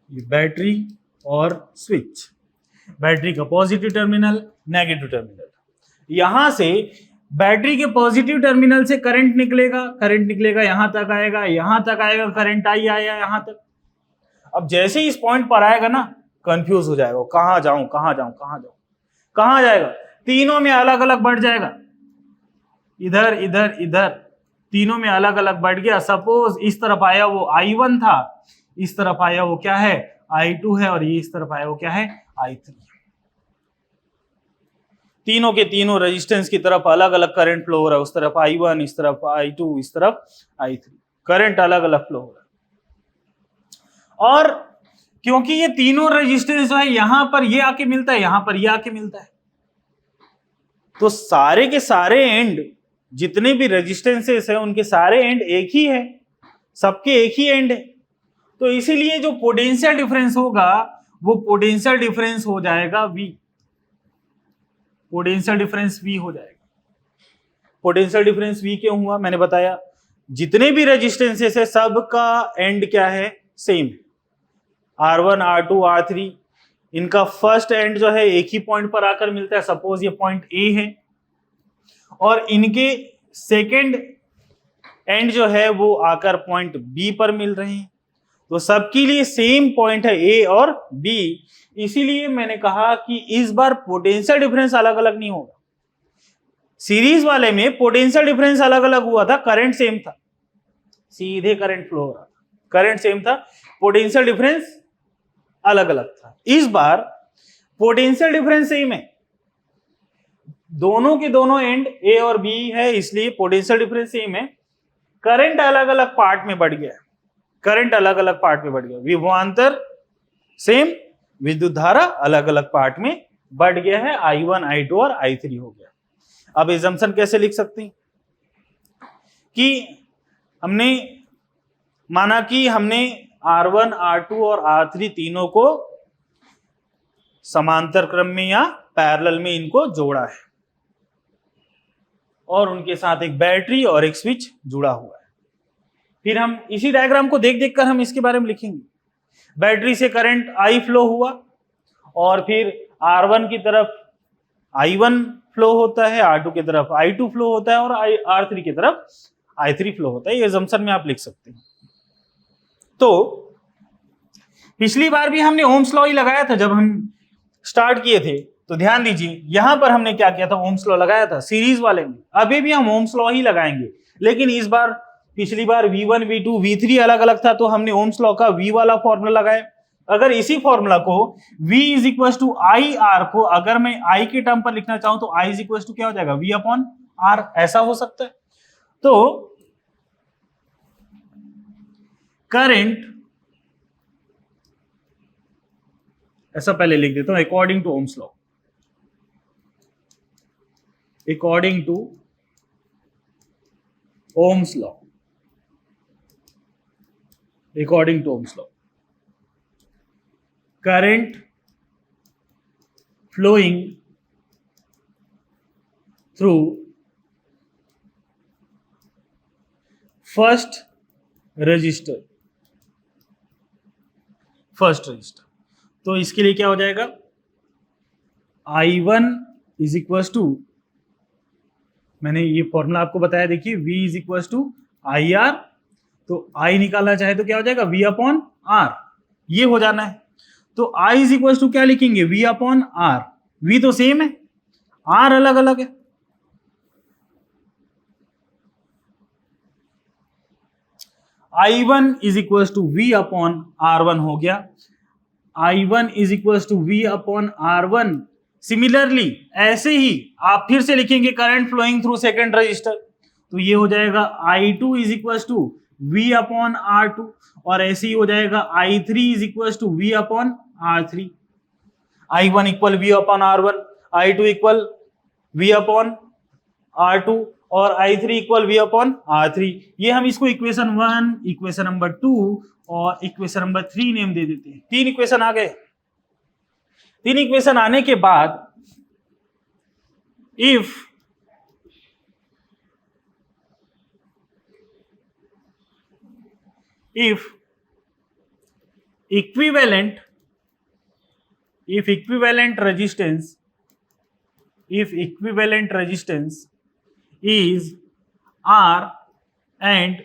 Speaker 1: ये बैटरी और स्विच, बैटरी का पॉजिटिव टर्मिनल, नेगेटिव टर्मिनल। यहां से बैटरी के पॉजिटिव टर्मिनल से करंट निकलेगा, यहां तक आएगा, करंट आया यहां तक। अब जैसे ही इस पॉइंट पर आएगा ना, कंफ्यूज हो जाएगा, कहां जाऊं, कहां जाएगा, तीनों में अलग अलग बढ़ जाएगा। इधर इधर इधर तीनों में अलग अलग बढ़ गया। सपोज इस तरफ आया वो I1 था, इस तरफ आया वो क्या है I2 है, और ये इस तरफ आया वो क्या है I3। तीनों के तीनों रेजिस्टेंस की तरफ अलग अलग करंट फ्लो हो रहा है, उस तरफ I1, इस तरफ I2, इस तरफ I3, करंट अलग अलग फ्लो हो रहा है। और क्योंकि ये तीनों रेजिस्टेंस जो है यहां पर ये आके मिलता है, यहां पर ये आके मिलता है, तो सारे के सारे एंड जितने भी रेजिस्टेंसेस है उनके सारे एंड एक ही है, सबके एक ही एंड है। तो इसीलिए जो पोटेंशियल डिफरेंस होगा वो पोटेंशियल डिफरेंस हो जाएगा V, पोटेंशियल डिफरेंस V हो जाएगा। पोटेंशियल डिफरेंस V क्यों हुआ, मैंने बताया जितने भी रेजिस्टेंसेस है सबका एंड क्या है सेम, R1 R2 R3, इनका फर्स्ट एंड जो है एक ही पॉइंट पर आकर मिलता है। सपोज ये पॉइंट A है और इनके सेकेंड एंड जो है वो आकर पॉइंट B पर मिल रहे हैं, तो सबके लिए सेम पॉइंट है A और B। इसीलिए मैंने कहा कि इस बार पोटेंशियल डिफरेंस अलग अलग नहीं होगा। सीरीज वाले में पोटेंशियल डिफरेंस अलग अलग हुआ था, करंट सेम था, सीधे करंट फ्लो हो रहा था, करंट सेम था, पोटेंशियल डिफरेंस अलग अलग था। इस बार पोटेंशियल डिफरेंस सेम है, दोनों के दोनों एंड A और B है, इसलिए पोटेंशियल डिफरेंस सेम है। करंट अलग अलग पार्ट में बढ़ गया, करंट अलग अलग पार्ट में बढ़ गया, विभवांतर सेम, विद्युत धारा अलग अलग पार्ट में बढ़ गया है, I1 I2 और I3 हो गया। अब एजम्पशन कैसे लिख सकते हैं कि हमने माना कि हमने R1 R2 और R3 तीनों को समांतर क्रम में या पैरेलल में इनको जोड़ा है और उनके साथ एक बैटरी और एक स्विच जुड़ा हुआ है। फिर हम इसी डायग्राम को देख देख कर हम इसके बारे में लिखेंगे। बैटरी से करंट I फ्लो हुआ और फिर R1 की तरफ I1 फ्लो होता है, R2 की तरफ I2 फ्लो होता है और R3 की तरफ I3 फ्लो होता है। ये assumption में आप लिख सकते हैं। तो पिछली बार भी हमने ओम्स लॉ ही लगाया था जब हम स्टार्ट किए थे, तो ध्यान दीजिए यहां पर हमने क्या किया था, ओम्स लॉ लगाया था सीरीज वाले में। अभी भी हम ओम्स लॉ ही लगाएंगे, लेकिन इस बार पिछली बार V1 V2 V3 अलग अलग था, तो हमने ओम्स लॉ का V वाला फॉर्मूला लगाया। अगर इसी फॉर्मूला को V is equal to I R को अगर मैं I के टर्म पर लिखना चाहूं तो I इज इक्वल टू क्या हो जाएगा V अपॉन R, ऐसा हो सकता है। तो करंट, ऐसा पहले लिख देता हूं, according to Ohm's law, according to Ohm's law, according to Ohm's law, current flowing through first resistor, तो इसके लिए क्या हो जाएगा I1 इज इक्वल टू, मैंने ये फॉर्मूला आपको बताया, देखिए V is equal to I R, तो I निकालना चाहे तो क्या हो जाएगा V अपॉन R, ये हो जाना है। तो I इज इक्वल टू क्या लिखेंगे V अपॉन R, V तो सेम है, R अलग अलग है। I1 is equal to V upon R1 हो गया, I1 is equal to V upon R1। Similarly ऐसे ही आप फिर से लिखेंगे current flowing through second resistor, तो ये हो जाएगा I2 is equal to V upon R2, और ऐसे ही हो जाएगा I3 is equal to V upon R3। I1 equal V upon R1, I2 equal V upon R2 और I3 equal V upon R3। ये हम इसको इक्वेशन 1, इक्वेशन नंबर 2 और इक्वेशन नंबर 3 नेम दे देते हैं। 3 इक्वेशन आ गए। 3 इक्वेशन आने के बाद if equivalent resistance is R and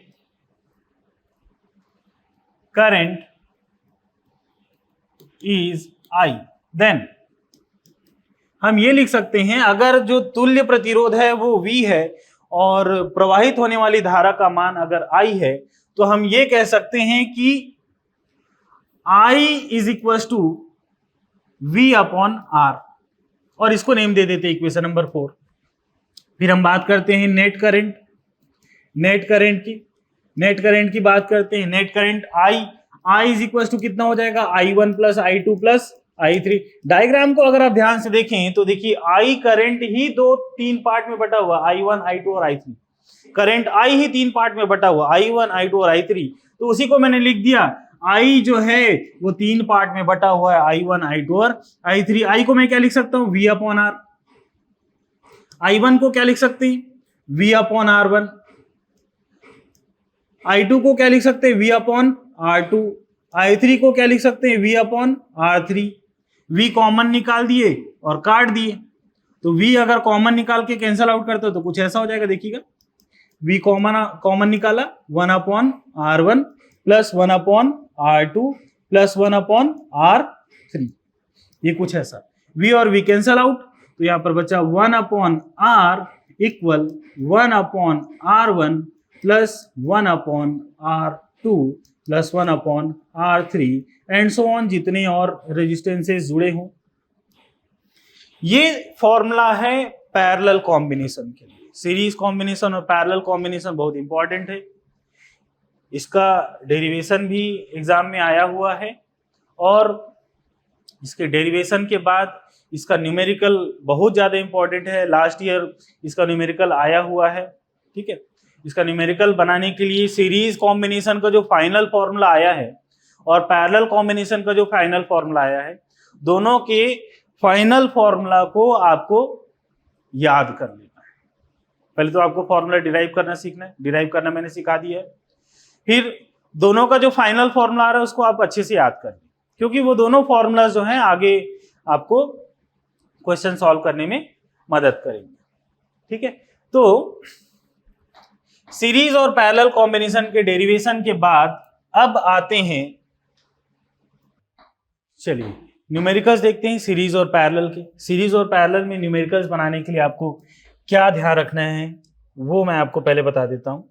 Speaker 1: current is I, then हम ये लिख सकते हैं अगर जो तुल्य प्रतिरोध है वो V है और प्रवाहित होने वाली धारा का मान अगर I है तो हम ये कह सकते हैं कि I is equal to V upon R, और इसको नेम दे देते हैं इक्वेशन नंबर 4। फिर हम बात करते हैं नेट करंट की बात करते हैं। Net current I is equal to कितना हो जाएगा, I1 plus I2 plus I3। Diagram को अगर आप ध्यान से देखें तो देखिए I करंट ही तीन पार्ट में बटा हुआ, I1 I2 और I3। करंट I ही तीन पार्ट में बटा हुआ, I1 I2 और I3। तो उसी को मैंने लिख दिया, I जो है वो तीन पार्ट में बटा हुआ है, I1 I2 और I3। I को मैं क्या लिख सकता हूं, V अपॉन R। I1 को क्या लिख सकते हैं, V अपॉन R1। I2 को क्या लिख सकते हैं, V अपॉन R2। I3 को क्या लिख सकते हैं, V upon R3। V common निकाल दिए और काट दिए, तो V अगर कॉमन निकाल के कैंसल आउट करते हो तो कुछ ऐसा हो जाएगा, देखिएगा। V कॉमन निकाला 1 upon R1 plus 1 upon R2 plus 1 upon R3, ये कुछ ऐसा। V और V कैंसल आउट, तो यहां पर बचा 1 upon R equal 1 upon R1 plus 1 upon R2 plus 1 upon R3 and so on, जितने और रेजिस्टेंसेस जुड़े हों। ये फॉर्मूला है पैरेलल कॉम्बिनेशन के लिए। सीरीज कॉम्बिनेशन और पैरेलल कॉम्बिनेशन बहुत इंपॉर्टेंट है। इसका डेरिवेशन भी एग्जाम में आया हुआ है, और इसके डेरिवेशन के बाद इसका न्यूमेरिकल बहुत ज़्यादा इंपॉर्टेंट है। लास्ट ईयर इसका न्यूमेरिकल आया हुआ है, ठीक है। इसका न्यूमेरिकल बनाने के लिए सीरीज कॉम्बिनेशन का जो फाइनल फॉर्मूला आया है और पैरेलल कॉम्बिनेशन का जो फाइनल फॉर्मूला आया है, दोनों के फाइनल फॉर्मूला को आपको याद कर लेना है। पहले तो आपको फॉर्मूला डिराइव करना सीखना है, डिराइव करना मैंने सिखा दिया है। फिर दोनों का जो फाइनल फॉर्मूला आ रहा है उसको आप अच्छे से याद करें, क्योंकि वो दोनों फॉर्मूला जो हैं आगे आपको क्वेश्चन सॉल्व करने में मदद करेंगे, ठीक है। तो सीरीज और पैरेलल कॉम्बिनेशन के डेरिवेशन के बाद अब आते हैं, चलिए न्यूमेरिकल्स देखते हैं सीरीज और पैरेलल के। सीरीज और पैरेलल में न्यूमेरिकल्स बनाने के लिए आपको क्या ध्यान रखना है वो मैं आपको पहले बता देता हूं।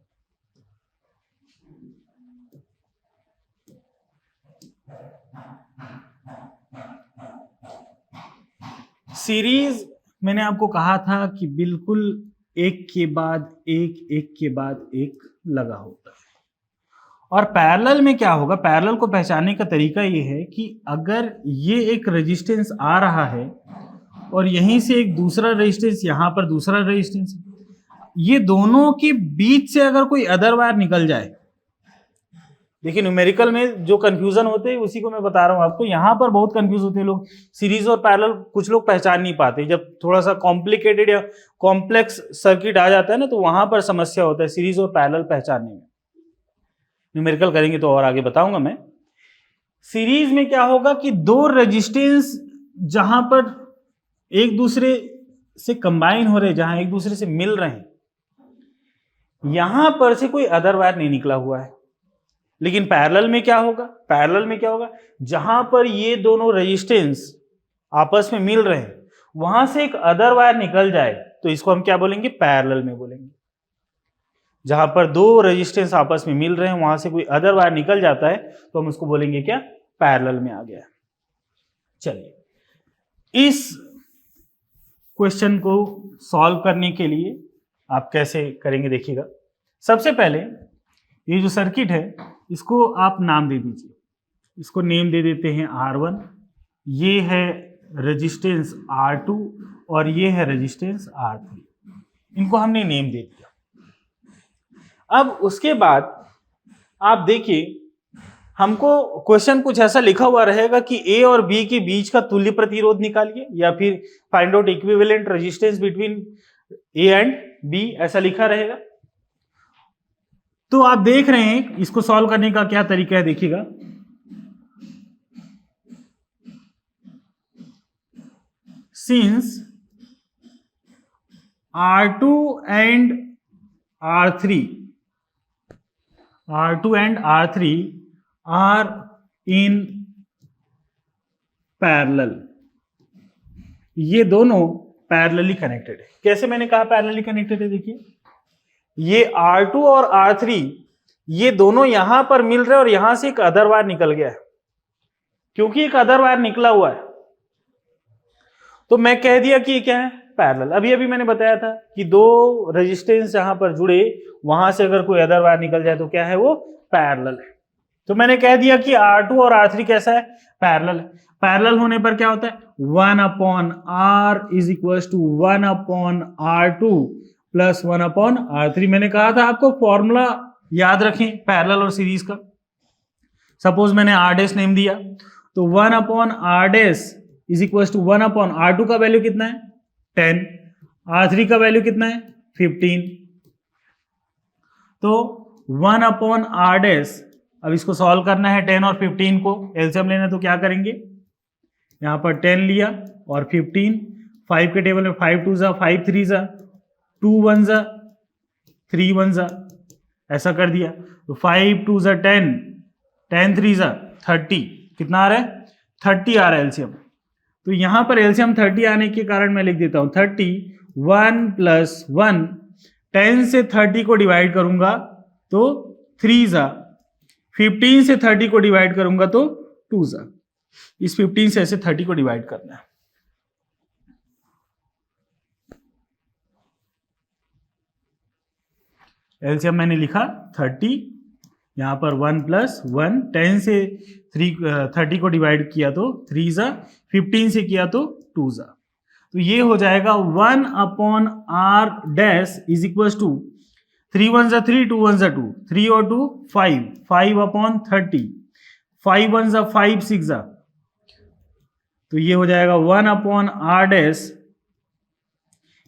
Speaker 1: सीरीज मैंने आपको कहा था कि बिल्कुल एक के बाद एक लगा होता है, और पैरेलल में क्या होगा, पैरेलल को पहचानने का तरीका ये है कि अगर ये एक रेजिस्टेंस आ रहा है और यहीं से एक दूसरा रेजिस्टेंस, यहां पर दूसरा रेजिस्टेंस, ये दोनों के बीच से अगर कोई अदर वायर निकल जाए, देखिए न्यूमेरिकल में जो कंफ्यूजन होते हैं उसी को मैं बता रहा हूं आपको। यहां पर बहुत कंफ्यूज होते हैं लोग, सीरीज और पैरेलल कुछ लोग पहचान नहीं पाते। जब थोड़ा सा कॉम्प्लिकेटेड या कॉम्प्लेक्स सर्किट आ जाता है ना, तो वहां पर समस्या होता है सीरीज और पैरेलल पहचानने में। न्यूमेरिकल करेंगे तो और आगे बताऊंगा मैं। सीरीज में क्या होगा कि दो रेजिस्टेंस जहां पर एक दूसरे से कंबाइन हो रहे, जहां एक दूसरे से मिल रहे हैं, यहां पर से कोई अदर वायर नहीं निकला हुआ है। लेकिन पैरेलल में क्या होगा, पैरेलल में क्या होगा, जहां पर ये दोनों रेजिस्टेंस आपस में मिल रहे हैं वहां से एक अदर वायर निकल जाए तो इसको हम क्या बोलेंगे, पैरेलल में बोलेंगे। जहां पर दो रेजिस्टेंस आपस में मिल रहे हैं वहां से कोई अदर वायर निकल जाता है तो हम उसको बोलेंगे क्या, पैरेलल में आ गया। चलिए इस क्वेश्चन को सॉल्व करने के लिए आप कैसे करेंगे देखिएगा। सबसे पहले ये जो सर्किट है इसको आप नाम दे दीजिए। इसको नेम दे देते हैं R1, ये है रेजिस्टेंस R2 और ये है रेजिस्टेंस R3। इनको हमने नेम दे दिया। अब उसके बाद आप देखिए, हमको क्वेश्चन कुछ ऐसा लिखा हुआ रहेगा कि ए और बी के बीच का तुल्य प्रतिरोध निकालिए, या फिर find out equivalent resistance between A and B, ऐसा लिखा रहेगा। तो आप देख रहे हैं इसको सॉल्व करने का क्या तरीका है, देखिएगा। Since R2 and R3 are in parallel, ये दोनों पैरेलली कनेक्टेड है। कैसे मैंने कहा पैरेलली कनेक्टेड है, देखिए ये R2 और R3 ये दोनों यहां पर मिल रहे और यहां से एक अदर वायर निकल गया है। क्योंकि एक अदर वायर निकला हुआ है तो मैं कह दिया कि ये क्या है, पैरेलल। अभी मैंने बताया था कि दो रेजिस्टेंस जहां पर जुड़े वहां से अगर कोई अदर वायर निकल जाए तो क्या है, वो पैरेलल है। तो मैंने कह दिया कि R2 और R3 कैसा है, पैरेलल है। पैरेलल होने पर क्या होता है, 1/R is equal to 1/R2 plus 1/R3। मैंने कहा था आपको फॉर्मूला याद रखें पैरेलल और सीरीज का। सपोज मैंने R डैश नेम दिया तो 1/R dash is equal to 1/R2 का वैल्यू कितना है 10, R3 का वैल्यू कितना है 15। तो 1/R डैश, अब इसको सॉल्व करना है 10 और 15 को एलसीएम लेना, तो क्या करेंगे, यहां पर 10 लिया और 15, 5 के टेबल में 5 2 जा 5 3 जा 2 1 जा 3 1 जा, ऐसा कर दिया। तो 5 2 जा 10, 10 3 जा 30, कितना आ रहा है 30 आ रहा है एलसीएम। तो यहां पर एलसीएम 30 आने के कारण मैं लिख देता हूं 30 1 + 1, 10 से 30 को डिवाइड करूंगा तो 3 जा, 15 से 30 को डिवाइड करूंगा तो 2 जा। इस 15 से ऐसे 30 को डिवाइड करना है। एलसीएम मैंने लिखा 30, यहां पर 1 + 1, 10 से 30 को डिवाइड किया तो 3 जा, 15 से किया तो 2 जा। तो ये हो जाएगा 1/R dash is equal to 3 1 जा 3, 2 1 जा 2, 3 और 2 5, 5/30, 5 1 जा 5 6 जा। तो ये हो जाएगा 1/R dash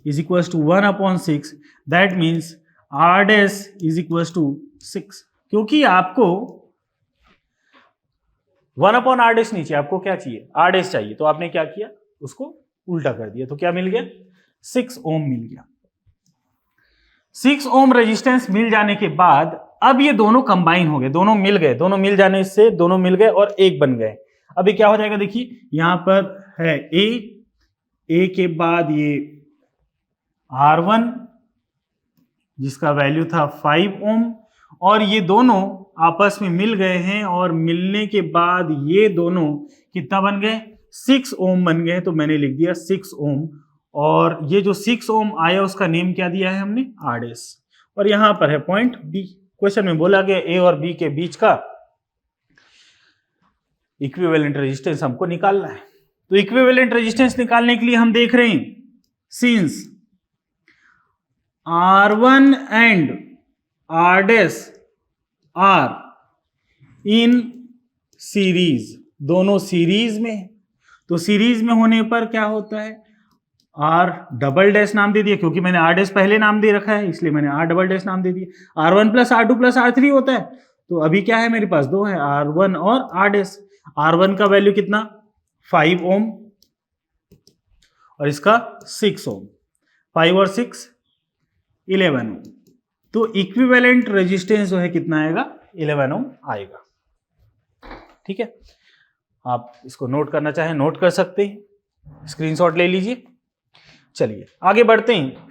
Speaker 1: is equal to 1/6। That means R dash is equal to 6। क्योंकि आपको 1/R डैश नहीं चाहिए, आपको क्या चाहिए, R डैश चाहिए। तो आपने क्या किया, उसको उल्टा कर दिया, तो क्या मिल गया 6 ओम मिल गया। 6 ओम रेजिस्टेंस मिल जाने के बाद अब ये दोनों कंबाइन हो गए, दोनों मिल गए, दोनों मिल जाने से दोनों मिल गए और एक बन गए। अभी क्या हो जाएगा, देखिए यहां पर है ए के बाद ये R1 जिसका वैल्यू था 5 ओम, और ये दोनों आपस में मिल गए हैं और मिलने के बाद ये दोनों कितना बन गए 6 ओम बन गए। तो मैंने लिख दिया 6 ओम, और ये जो 6 ओम आया उसका नेम क्या दिया है हमने, R डैश। और यहां पर है पॉइंट बी, क्वेश्चन में बोला गया ए और बी के बीच का इक्विवेलेंट रेजिस्टेंस हमको निकालना है। तो इक्विवेलेंट रेजिस्टेंस निकालने के लिए हम देख रहे हैं since R1 and R dash are in series, दोनों सीरीज में। तो सीरीज में होने पर क्या होता है, R डबल डैश नाम दे दिया, क्योंकि मैंने R डैश पहले नाम दे रखा है इसलिए मैंने R डबल डैश नाम दे दिया। R1 + R2 + R3 होता है। तो अभी क्या है मेरे पास, दो है R1 और R डैश। R1 का वैल्यू कितना 5 ओम और इसका 6 ओम, 5 और 6 11 ओम। तो इक्विवेलेंट रेजिस्टेंस जो है कितना आएगा 11 ओम आएगा। ठीक है, आप इसको नोट करना चाहें नोट कर सकते हैं, स्क्रीनशॉट ले लीजिए। चलिए आगे बढ़ते हैं।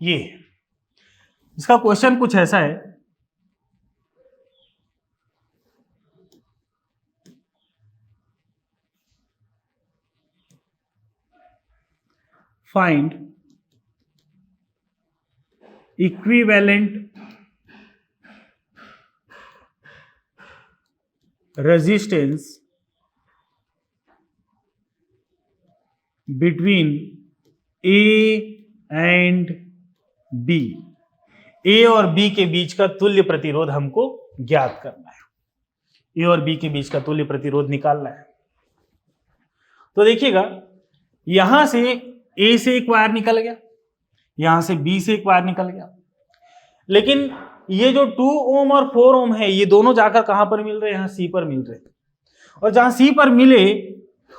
Speaker 1: ये इसका क्वेश्चन कुछ ऐसा है, find equivalent resistance between A and B. A और बी के बीच का तुल्य प्रतिरोध हमको ज्ञात करना है, ए और बी के बीच का तुल्य प्रतिरोध निकालना है। तो देखिएगा यहां से ए से एक वायर निकल गया, यहां से बी से एक वायर निकल गया, लेकिन ये जो 2 ओम और 4 ओम है ये दोनों जाकर कहां पर मिल रहे हैं, यहां सी पर मिल रहे हैं। और जहां सी पर मिले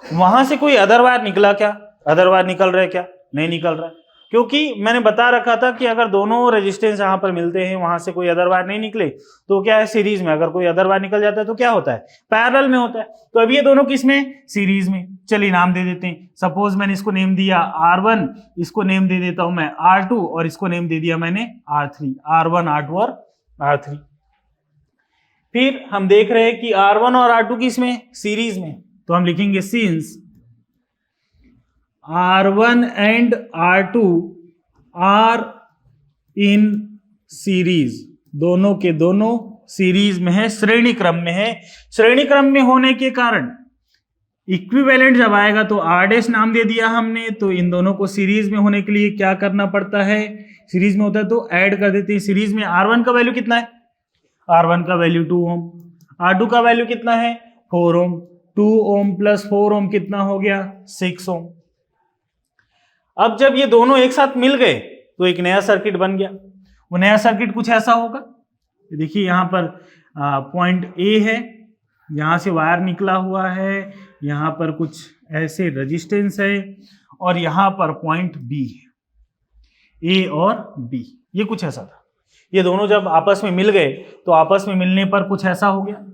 Speaker 1: वहां से कोई अदर वायर निकला क्या, अदर वायर निकल रहा है क्या, नहीं निकल रहा है। क्योंकि मैंने बता रखा था कि अगर दोनों रेजिस्टेंस यहाँ पर मिलते हैं, वहां से कोई अदर वायर नहीं निकले तो क्या है, सीरीज में। अगर कोई अदर वायर निकल जाता है तो क्या होता है, पैरेलल में होता है। तो अब ये दोनों किस में, सीरीज में। चलिए नाम दे देते हैं। सपोज मैंने इसको नेम दिया R1, इसको नेम दे देता हूं मैं R2, और इसको नेम दे दिया मैंने R3, R1 R2 और R3। फिर हम देख रहे हैं कि R1 और R2 किस में, सीरीज में। तो हम लिखेंगे since R1 and R2 are in series, दोनों के दोनों सीरीज में है, श्रेणी क्रम में है। श्रेणी क्रम में होने के कारण इक्विवेलेंट जब आएगा तो R डैश नाम दे दिया हमने। तो इन दोनों को सीरीज में होने के लिए क्या करना पड़ता है, सीरीज में होता है तो ऐड कर देते हैं। सीरीज में R1 का वैल्यू कितना है, R1 का वैल्यू 2 ओम, R2 का वैल्यू कितना है 4 ओम। 2 ओम प्लस 4 ओम कितना हो गया, 6 ओम। अब जब ये दोनों एक साथ मिल गए तो एक नया सर्किट बन गया। वो नया सर्किट कुछ ऐसा होगा, देखिए यहां पर पॉइंट ए है, यहां से वायर निकला हुआ है, यहां पर कुछ ऐसे रेजिस्टेंस है, और यहां पर पॉइंट बी है, ए और बी, ये कुछ ऐसा था। ये दोनों जब आपस में मिल गए तो आपस में मिलने पर कुछ ऐसा हो गया।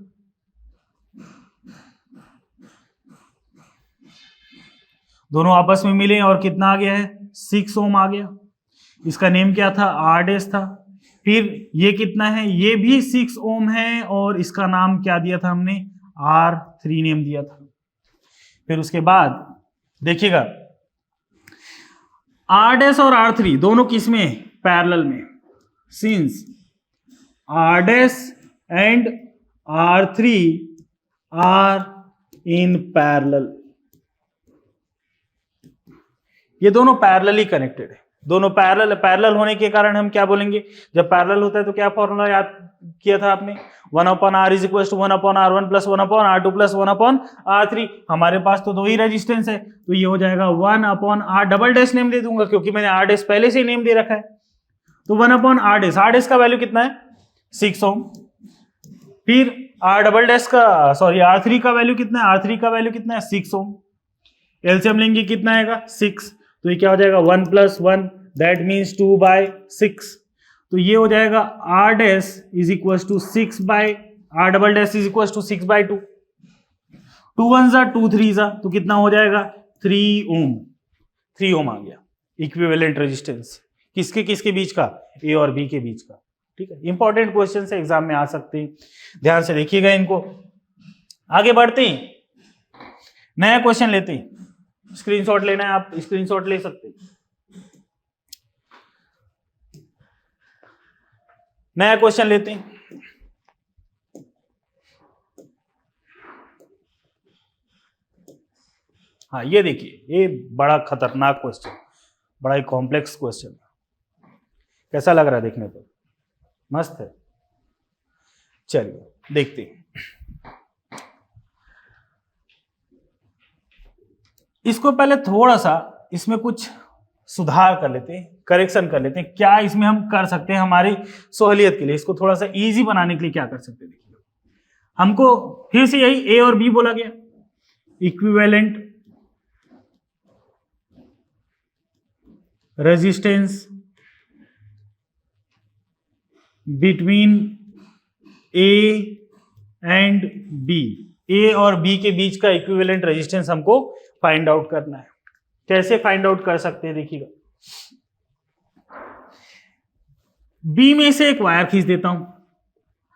Speaker 1: दोनों आपस में मिले और कितना आ गया है, 6 ओम आ गया। इसका नेम क्या था, R डैश था। फिर ये कितना है, ये भी 6 ओम है, और इसका नाम क्या दिया था हमने, R3 नेम दिया था। फिर उसके बाद देखिएगा R डैश और R3 दोनों किस में, पैरेलल में। Since R dash and R3 are in parallel, ये दोनों पैरेलली कनेक्टेड है। दोनों पैरेलल होने के कारण हम क्या बोलेंगे, जब पैरेलल होता है तो क्या फॉर्मूला याद किया था आपने, 1/r is equal to 1/r1 plus 1/r2 plus 1/r3। हमारे पास तो दो ही रेजिस्टेंस है, तो ये हो जाएगा 1/r, डबल डैश नेम दे दूंगा क्योंकि मैंने R डैश पहले से ही नेम दे रखा है। तो 1/r डैश, R डैश का वैल्यू कितना है 6 ओम। फिर R डबल डैश का, सॉरी R3 का वैल्यू कितना है, R3 का वैल्यू कितना है 6 ओम। एलसीएम लेंगे कितना आएगा 6, तो ये क्या हो जाएगा 1 + 1 दैट मीन्स 2/6। तो ये हो जाएगा R dash is equal to 6/R double dash is equal to 6/2। 2 1 जा 2 3 जा, तो कितना हो जाएगा 3 ओम। 3 ओम आ गया इक्विवेलेंट रेजिस्टेंस। किसके किसके बीच का, ए और बी के बीच का। ठीक है, इंपॉर्टेंट क्वेश्चन से एग्जाम में आ सकते हैं, ध्यान से देखिएगा इनको। आगे बढ़ते हैं, नया क्वेश्चन लेते हैं। स्क्रीनशॉट लेना है, आप स्क्रीनशॉट ले सकते हैं। नया क्वेश्चन लेते हैं। हाँ ये देखिए, ये बड़ा खतरनाक क्वेश्चन, बड़ा ही कॉम्प्लेक्स क्वेश्चन। कैसा लग रहा है देखने पर, मस्त है। चलिए देखते हैं। इसको पहले थोड़ा सा इसमें कुछ सुधार कर लेते हैं, करेक्शन कर लेते हैं। क्या इसमें हम कर सकते हैं हमारी सहूलियत के लिए, इसको थोड़ा सा इजी बनाने के लिए क्या कर सकते हैं। देखिए हमको फिर से यही ए और बी बोला गया, equivalent resistance between A and B. A और बी के बीच का इक्विवेलेंट रेजिस्टेंस हमको फाइंड आउट करना है। कैसे फाइंड आउट कर सकते हैं, देखिएगा बी में से एक वायर खींच देता हूं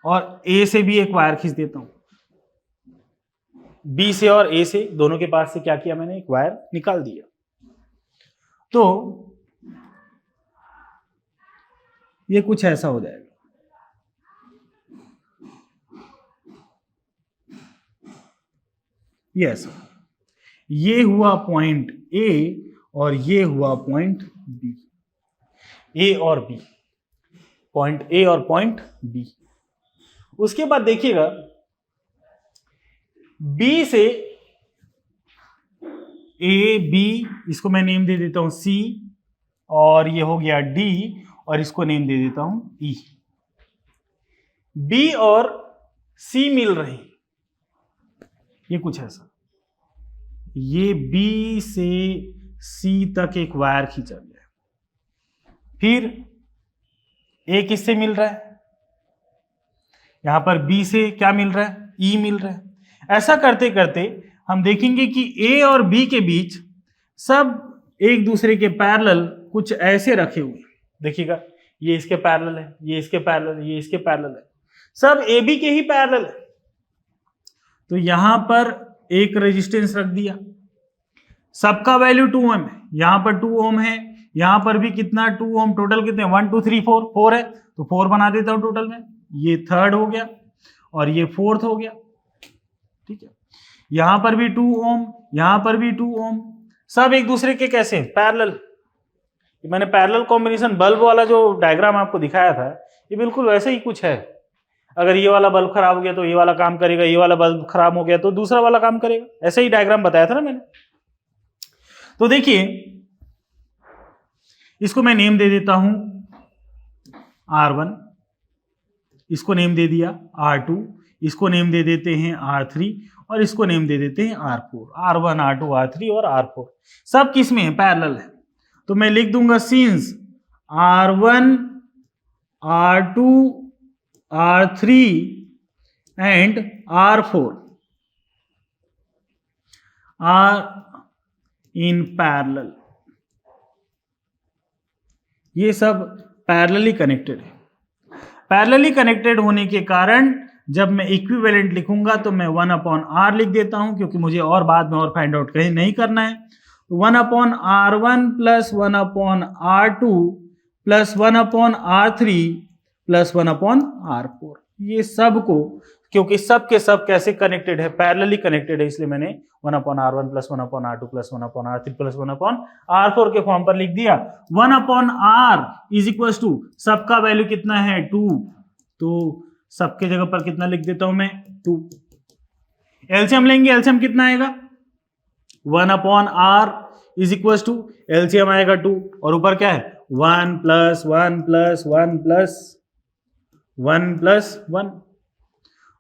Speaker 1: और ए से भी एक वायर खींच देता हूं। बी से और ए से दोनों के पास से क्या किया मैंने, एक वायर निकाल दिया। तो ये कुछ ऐसा हो जाएगा। यस, ये हुआ पॉइंट ए और ये हुआ पॉइंट बी। ए और बी, पॉइंट ए और पॉइंट बी। उसके बाद देखिएगा बी से ए बी, इसको मैं नेम दे देता हूं सी, और ये हो गया डी, और इसको नेम दे देता हूं ई। बी और सी मिल रहे हैं, ये कुछ ऐसा। ये बी से सी तक एक वायर खींचा गया, फिर ए किससे मिल रहा है, यहां पर बी से क्या मिल रहा है, ई मिल रहा है। ऐसा करते करते हम देखेंगे कि ए और बी के बीच सब एक दूसरे के पैरेलल कुछ ऐसे रखे हुए, देखिएगा ये इसके पैरेलल है, ये इसके पैरेलल है, ये इसके पैरेलल है, सब ए बी के ही पैरेलल है। तो यहां पर एक रेजिस्टेंस रख दिया, सबका वैल्यू 2 ओम है, यहां पर 2 ओम है, यहां पर भी कितना 2 ओम, टोटल कितने 1 2 3 4 4 है, तो 4 बना देता हूं टोटल में, ये थर्ड हो गया और ये फोर्थ हो गया, ठीक है। यहां पर भी 2 ओम, यहां पर भी 2 ओम, सब एक दूसरे के कैसे पैरेलल। मैंने पैरेलल कॉम्बिनेशन बल्ब वाला जो डायग्राम आपको दिखाया था, ये बिल्कुल वैसे ही कुछ है। अगर ये वाला बल्ब खराब हो गया तो ये वाला काम करेगा, ये वाला बल्ब खराब हो गया तो दूसरा वाला काम करेगा, ऐसे ही डायग्राम बताया था ना मैंने। तो देखिए इसको मैं नेम दे देता हूं R1, इसको नेम दे दिया R2, इसको नेम दे देते हैं R3 और इसको नेम दे देते हैं R4। R1 R2 R3 और R4 सब किस में है, पैरेलल है। तो मैं लिख दूंगा since R1 R2 R3 and R4 are in parallel, ये सब पैरेलली कनेक्टेड है। पैरेलली कनेक्टेड होने के कारण जब मैं इक्विवेलेंट लिखूंगा तो मैं 1/r लिख देता हूं, क्योंकि मुझे और बाद में और फाइंड आउट कहीं नहीं करना है। तो 1/r1 plus 1/r2 plus 1/r3 plus 1/r4, ये सब को, क्योंकि सब के सब कैसे कनेक्टेड है, पैरेलली कनेक्टेड है, इसलिए मैंने 1/r1 plus 1/r2 plus 1/r3 plus 1/r4 के फॉर्म पर लिख दिया। 1/r इज इक्वल टू, सबका वैल्यू कितना है 2, तो सबके जगह पर कितना लिख देता हूं मैं 2। एलसीएम लेंगे, एलसीएम कितना आएगा 1/r is equal to, LCM आएगा 2 और ऊपर क्या है 1 प्लस 1 प्लस 1 प्लस 1 प्लस 1,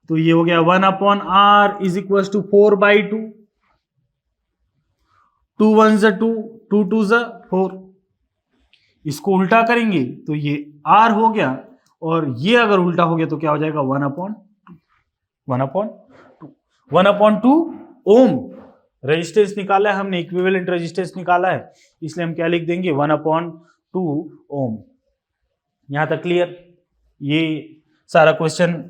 Speaker 1: तो ये हो गया 1/r इज इक्वल टू 4/2, 2 1 2, 2 2 4। इसको उल्टा करेंगे तो ये r हो गया और ये अगर उल्टा हो गया तो क्या हो जाएगा 1/2 ओम रेजिस्टेंस निकाला है हमने, इक्विवेलेंट रेजिस्टेंस निकाला है, इसलिए हम क्या लिख देंगे 1/2 ओम। यहां तक क्लियर। ये सारा क्वेश्चन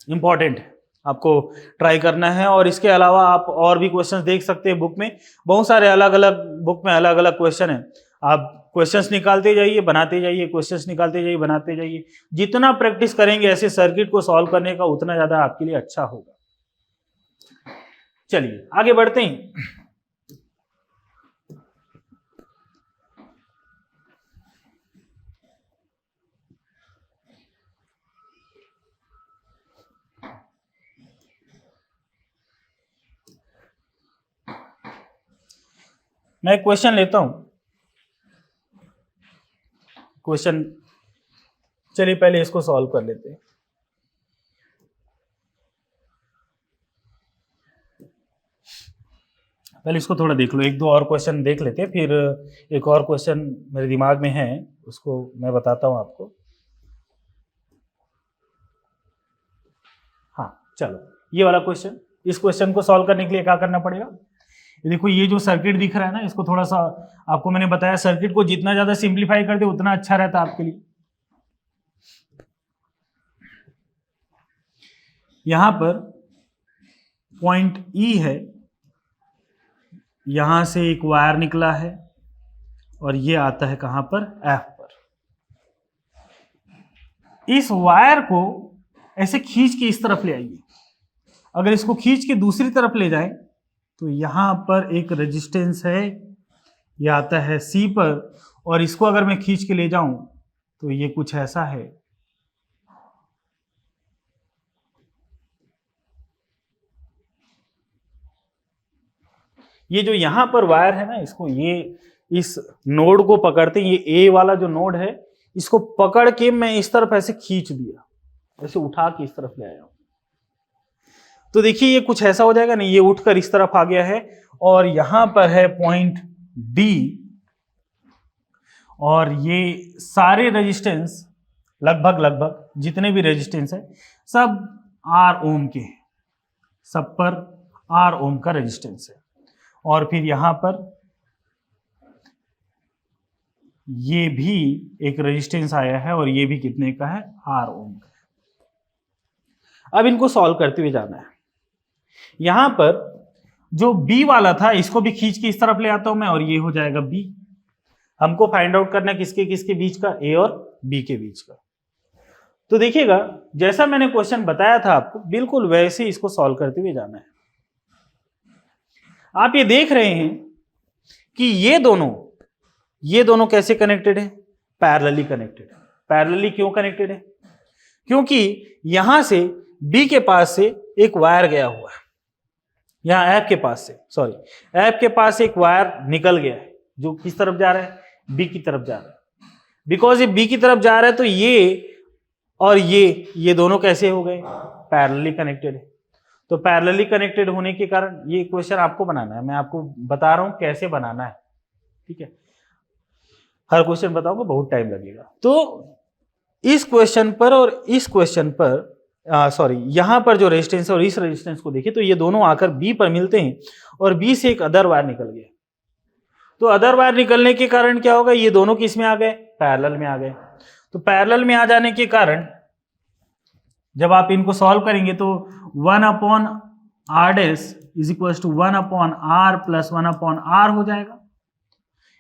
Speaker 1: इंपॉर्टेंट है, आपको ट्राई करना है। और इसके अलावा आप और भी क्वेश्चंस देख सकते हैं बुक में, बहुत सारे अलग अलग बुक में अलग अलग क्वेश्चन है। आप क्वेश्चंस निकालते जाइए, बनाते जाइए, क्वेश्चंस निकालते जाइए, बनाते जाइए। जितना प्रैक्टिस करेंगे ऐसे सर्किट को सॉल्व करने का, उतना ज्यादा आपके लिए अच्छा होगा। चलिए आगे बढ़ते हैं। मैं एक क्वेश्चन लेता हूं, क्वेश्चन, चलिए पहले इसको सॉल्व कर लेते हैं। पहले इसको थोड़ा देख लो, एक दो और क्वेश्चन देख लेते हैं, फिर एक और क्वेश्चन मेरे दिमाग में है, उसको मैं बताता हूं आपको। हाँ चलो, ये वाला क्वेश्चन, इस क्वेश्चन को सॉल्व करने के लिए क्या करना पड़ेगा, देखो ये जो सर्किट दिख रहा है ना, इसको थोड़ा सा, आपको मैंने बताया सर्किट को जितना ज्यादा सिंप्लीफाई कर दे उतना अच्छा रहता है आपके लिए। यहां पर पॉइंट ई है, यहां से एक वायर निकला है और ये आता है कहां पर, एफ पर। इस वायर को ऐसे खींच के इस तरफ ले आइए। अगर इसको खींच के दूसरी तरफ ले जाएं तो यहां पर एक रेजिस्टेंस है, ये आता है सी पर, और इसको अगर मैं खींच के ले जाऊं तो ये कुछ ऐसा है। ये जो यहां पर वायर है ना, इसको ये इस नोड को पकड़ते हैं, ये ए वाला जो नोड है, इसको पकड़ के मैं इस तरफ ऐसे खींच दिया, ऐसे उठा के इस तरफ ले आया हूं। तो देखिए ये कुछ ऐसा हो जाएगा ना, ये उठकर इस तरफ आ गया है और यहां पर है पॉइंट बी, और ये सारे रेजिस्टेंस लगभग जितने भी रेजिस्टेंस है सब R ओम के हैं, सब पर R ओम का रेजिस्टेंस है। और फिर यहां पर ये भी एक रेजिस्टेंस आया है और ये भी कितने का है, R ओम का है। अब इनको सॉल्व करते हुए जाना है। यहां पर जो B वाला था इसको भी खींच के इस तरफ ले आता हूं मैं, और ये हो जाएगा B। हमको फाइंड आउट करना है किसके किसके बीच का, A और B के बीच का। तो देखिएगा जैसा मैंने क्वेश्चन बताया था आपको, बिल्कुल वैसे इसको सॉल्व करते हुए जाना है। आप ये देख रहे हैं कि ये दोनों कैसे कनेक्टेड है, पैरेलली कनेक्टेड है। पैरेलली क्यों कनेक्टेड है, क्योंकि यहां से B के पास से एक वायर गया हुआ है, यहां ऐप के पास से एक वायर निकल गया है जो किस तरफ जा रहा है, B की तरफ जा रहा है। बिकॉज ये B की तरफ जा रहा है तो ये और ये दोनों कैसे हो गए, पैरेलली कनेक्टेड है। तो पैरेलली कनेक्टेड होने के कारण ये क्वेश्चन आपको बनाना है, मैं आपको बता रहा हूं कैसे बनाना है, ठीक है। हर क्वेश्चन बताऊंगा, बहुत टाइम लगेगा। तो इस क्वेश्चन पर और इस क्वेश्चन पर यहां पर जो रेजिस्टेंस है और इस रेजिस्टेंस को देखिए तो ये दोनों आकर B पर मिलते हैं और B से एक अदर वायर निकल गया। तो अदर वायर निकलने के कारण क्या होगा, ये दोनों किस में आ गए, पैरेलल में आ गए। तो पैरेलल में आ जाने के कारण जब आप इनको सॉल्व करेंगे तो 1/r is equal to 1/r plus 1/r हो जाएगा।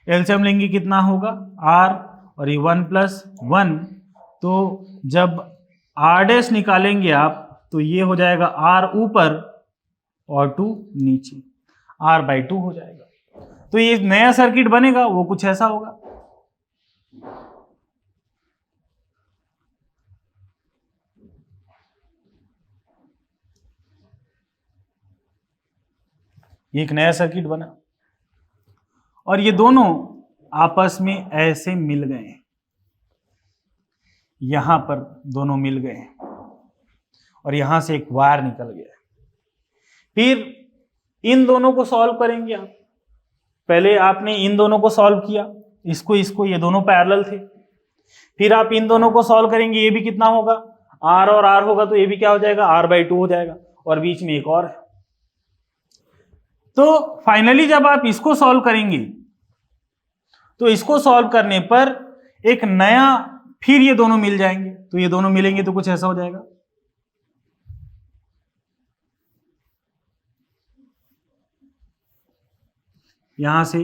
Speaker 1: एलसीएम लेंगे कितना होगा, r और ये 1 प्लस 1। तो जब r' निकालेंगे आप तो ये हो जाएगा r ऊपर और 2 नीचे, r/2 हो जाएगा। तो ये नया सर्किट बनेगा वो कुछ ऐसा होगा। ये एक नया सर्किट बना और ये दोनों आपस में ऐसे मिल गए, यहां पर दोनों मिल गए और यहां से एक वायर निकल गया। फिर इन दोनों को सॉल्व करेंगे आप। पहले आपने इन दोनों को सॉल्व किया, इसको ये दोनों पैरेलल थे। फिर आप इन दोनों को सॉल्व करेंगे, ये भी कितना होगा, r और r होगा तो ये भी क्या हो जाएगा, r/2 हो जाएगा और बीच में एक और है। तो फाइनली जब आप इसको सॉल्व करेंगे तो इसको सॉल्व करने पर एक नया, फिर ये दोनों मिल जाएंगे। तो ये दोनों मिलेंगे तो कुछ ऐसा हो जाएगा। यहां से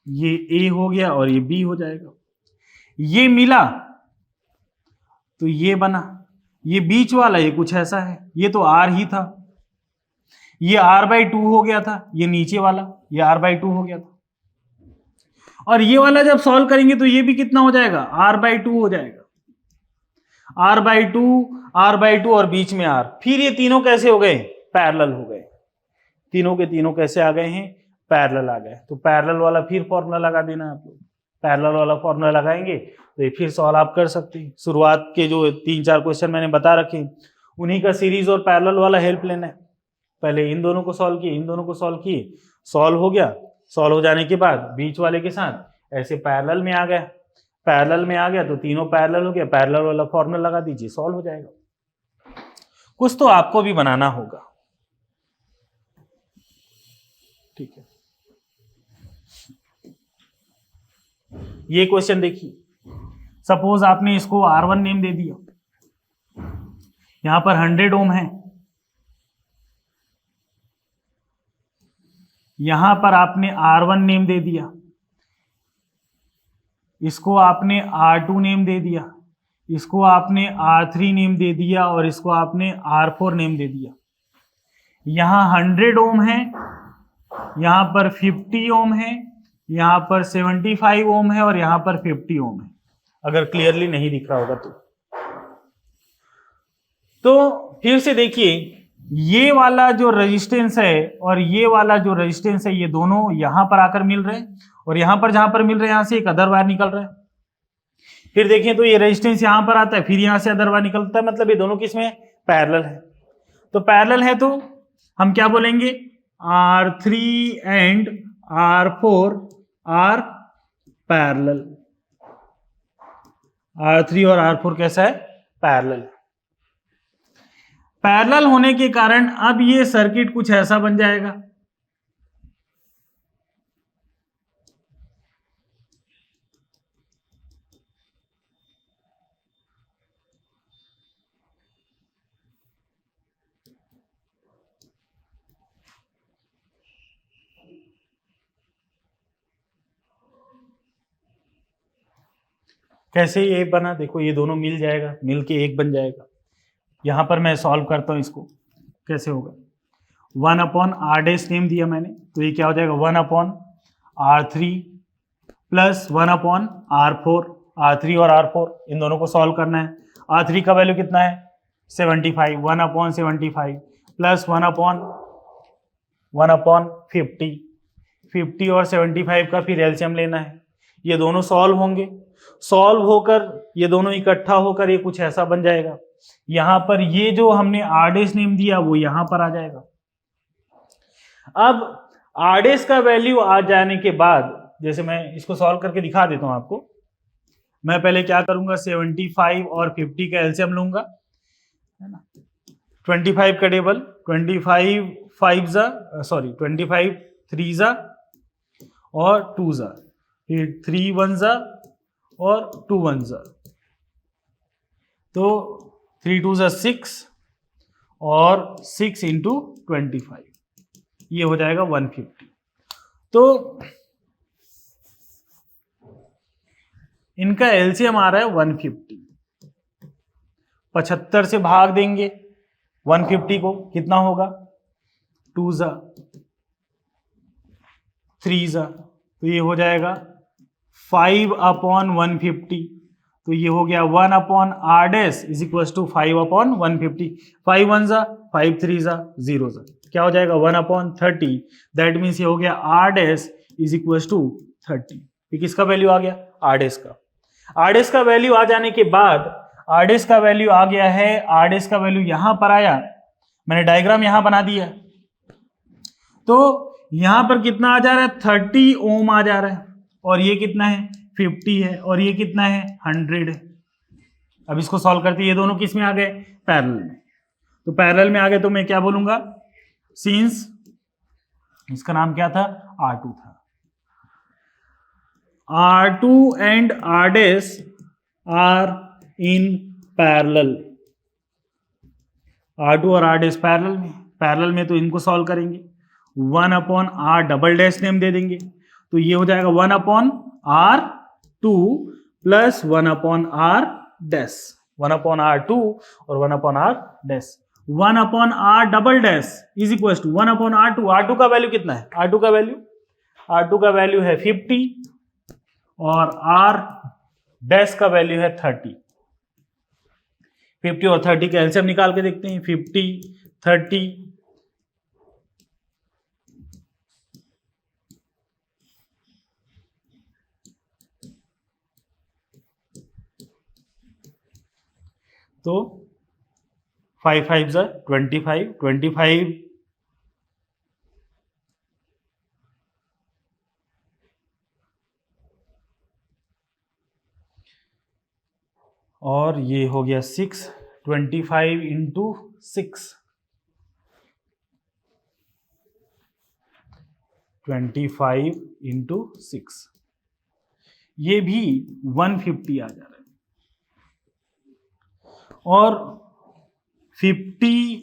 Speaker 1: ये A हो गया और ये B हो जाएगा। ये मिला तो ये बना, ये बीच वाला ये कुछ ऐसा है, ये तो R ही था, ये r/2 हो गया था, ये नीचे वाला ये r/2 हो गया था। और ये वाला जब सॉल्व करेंगे तो ये भी कितना हो जाएगा, r/2 हो जाएगा, r/2 और बीच में r। फिर ये तीनों कैसे हो गए, पैरेलल हो गए। तीनों के तीनों कैसे आ गए हैं, पैरेलल आ गए। तो पैरेलल वाला फिर फॉर्मूला लगा देना आप लोग। पैरेलल वाला फॉर्मूला लगाएंगे तो ये फिर सॉल्व आप कर सकते हैं। शुरुआत के जो 3-4 क्वेश्चन मैंने बता रखे उन्हीं का सीरीज और पैरेलल वाला हेल्प लेना है। पहले इन दोनों को सॉल्व किए, इन दोनों को सॉल्व किए, सॉल्व हो गया। सॉल्व हो जाने के बाद बीच वाले के साथ ऐसे पैरेलल में आ गया, पैरेलल में आ गया तो तीनों पैरेलल हो गया, पैरेलल वाला फॉर्मूला लगा दीजिए, सॉल्व हो जाएगा। कुछ तो आपको भी बनाना होगा, ठीक है। ये क्वेश्चन देखिए, सपोज आपने इसको R1 नेम दे दिया, यहां पर 100 ओम है, यहां पर आपने R1 नेम दे दिया, इसको आपने R2 नेम दे दिया, इसको आपने R3 नेम दे दिया और इसको आपने R4 नेम दे दिया। यहां 100 ओम है, यहां पर 50 ओम है, यहां पर 75 ओम है और यहां पर 50 ओम है। अगर क्लियरली नहीं दिख रहा होगा तो फिर से देखिए, ये वाला जो रेजिस्टेंस है और ये वाला जो रेजिस्टेंस है ये दोनों यहां पर आकर मिल रहे हैं और यहां पर जहां पर मिल रहे हैं यहां से एक अदर वायर निकल रहा है। फिर देखिए तो ये रेजिस्टेंस यहां पर आता है, फिर यहां से अदर वायर निकलता है, मतलब ये दोनों किसमें, पैरेलल है। तो पैरेलल है तो हम क्या बोलेंगे, R3 and R4 are parallel. R3 और R4 कैसा है, पैरेलल। पैरेलल होने के कारण अब ये सर्किट कुछ ऐसा बन जाएगा। कैसे ये बना, देखो ये दोनों मिल जाएगा, मिल के एक बन जाएगा। यहां पर मैं सॉल्व करता हूं इसको, कैसे होगा, 1/r' नेम दिया मैंने, तो ये क्या हो जाएगा 1/r3 प्लस 1/r4। R3 और R4 इन दोनों को सॉल्व करना है। R3 का वैल्यू कितना है 75, 1/75 प्लस 1/50, 50 और 75 का फिर एलसीएम लेना है। ये दोनों सॉल्व होंगे, सॉल्व होकर ये दोनों इकट्ठा होकर ये कुछ ऐसा बन जाएगा। यहां पर ये जो हमने r' नेम दिया वो यहां पर आ जाएगा। अब r' का वैल्यू आ जाने के बाद, जैसे मैं इसको सॉल्व करके दिखा देता हूं आपको। मैं पहले क्या करूंगा, 75 और 50 का एलसीएम लूंगा, है ना। 25 का टेबल, 25 3 जा और 2 जा, फिर 3 1 जा और 2 1 जा, तो 3 2 जा 6 और 6 इंटू 25, ये हो जाएगा 150। तो इनका एलसीएम आ रहा है 150। 75 से भाग देंगे 150 को, कितना होगा 2 जा 3 जा, तो ये हो जाएगा 5/150। तो ये हो गया 1/r' इज इक्वल टू 5/150। 5 1 जा 5 3 जा 0 जा, क्या हो जाएगा 1/30। दैट मीन्स ये हो गया r' इज इक्वल टू 30। ये किसका वैल्यू आ गया, r' का। r' का वैल्यू आ जाने के बाद, r' का वैल्यू आ गया है, r' का वैल्यू यहां पर आया, मैंने डायग्राम यहां बना दिया, तो यहां पर कितना आ जा रहा है 30 ओम आ जा रहा है, और ये कितना है 50 है, और ये कितना है 100 है। अब इसको सॉल्व करते ये दोनों किस में आ गए, पैरेलल में। तो पैरेलल में आ गए तो मैं क्या बोलूंगा, सिंस इसका नाम क्या था R2 था, R2 and r' are in parallel. R2 और r' पैरेलल में, पैरेलल में तो इनको सॉल्व करेंगे, 1/r" नेम दे देंगे, तो ये हो जाएगा 1/r2 प्लस 1/r', 1/r2 और 1/r', 1/r" is equal to 1/r2। R2 का वैल्यू कितना है, R2 का वैल्यू है 50 और r' का वैल्यू है 30। 50 और 30 का एलसीएम निकाल के देखते हैं, 50 30, तो 5 5 जा 25, 25 और ये हो गया 6, 25 इंटू 6, 25 इंटू 6, ये भी 150 आ जा रहा है, और 50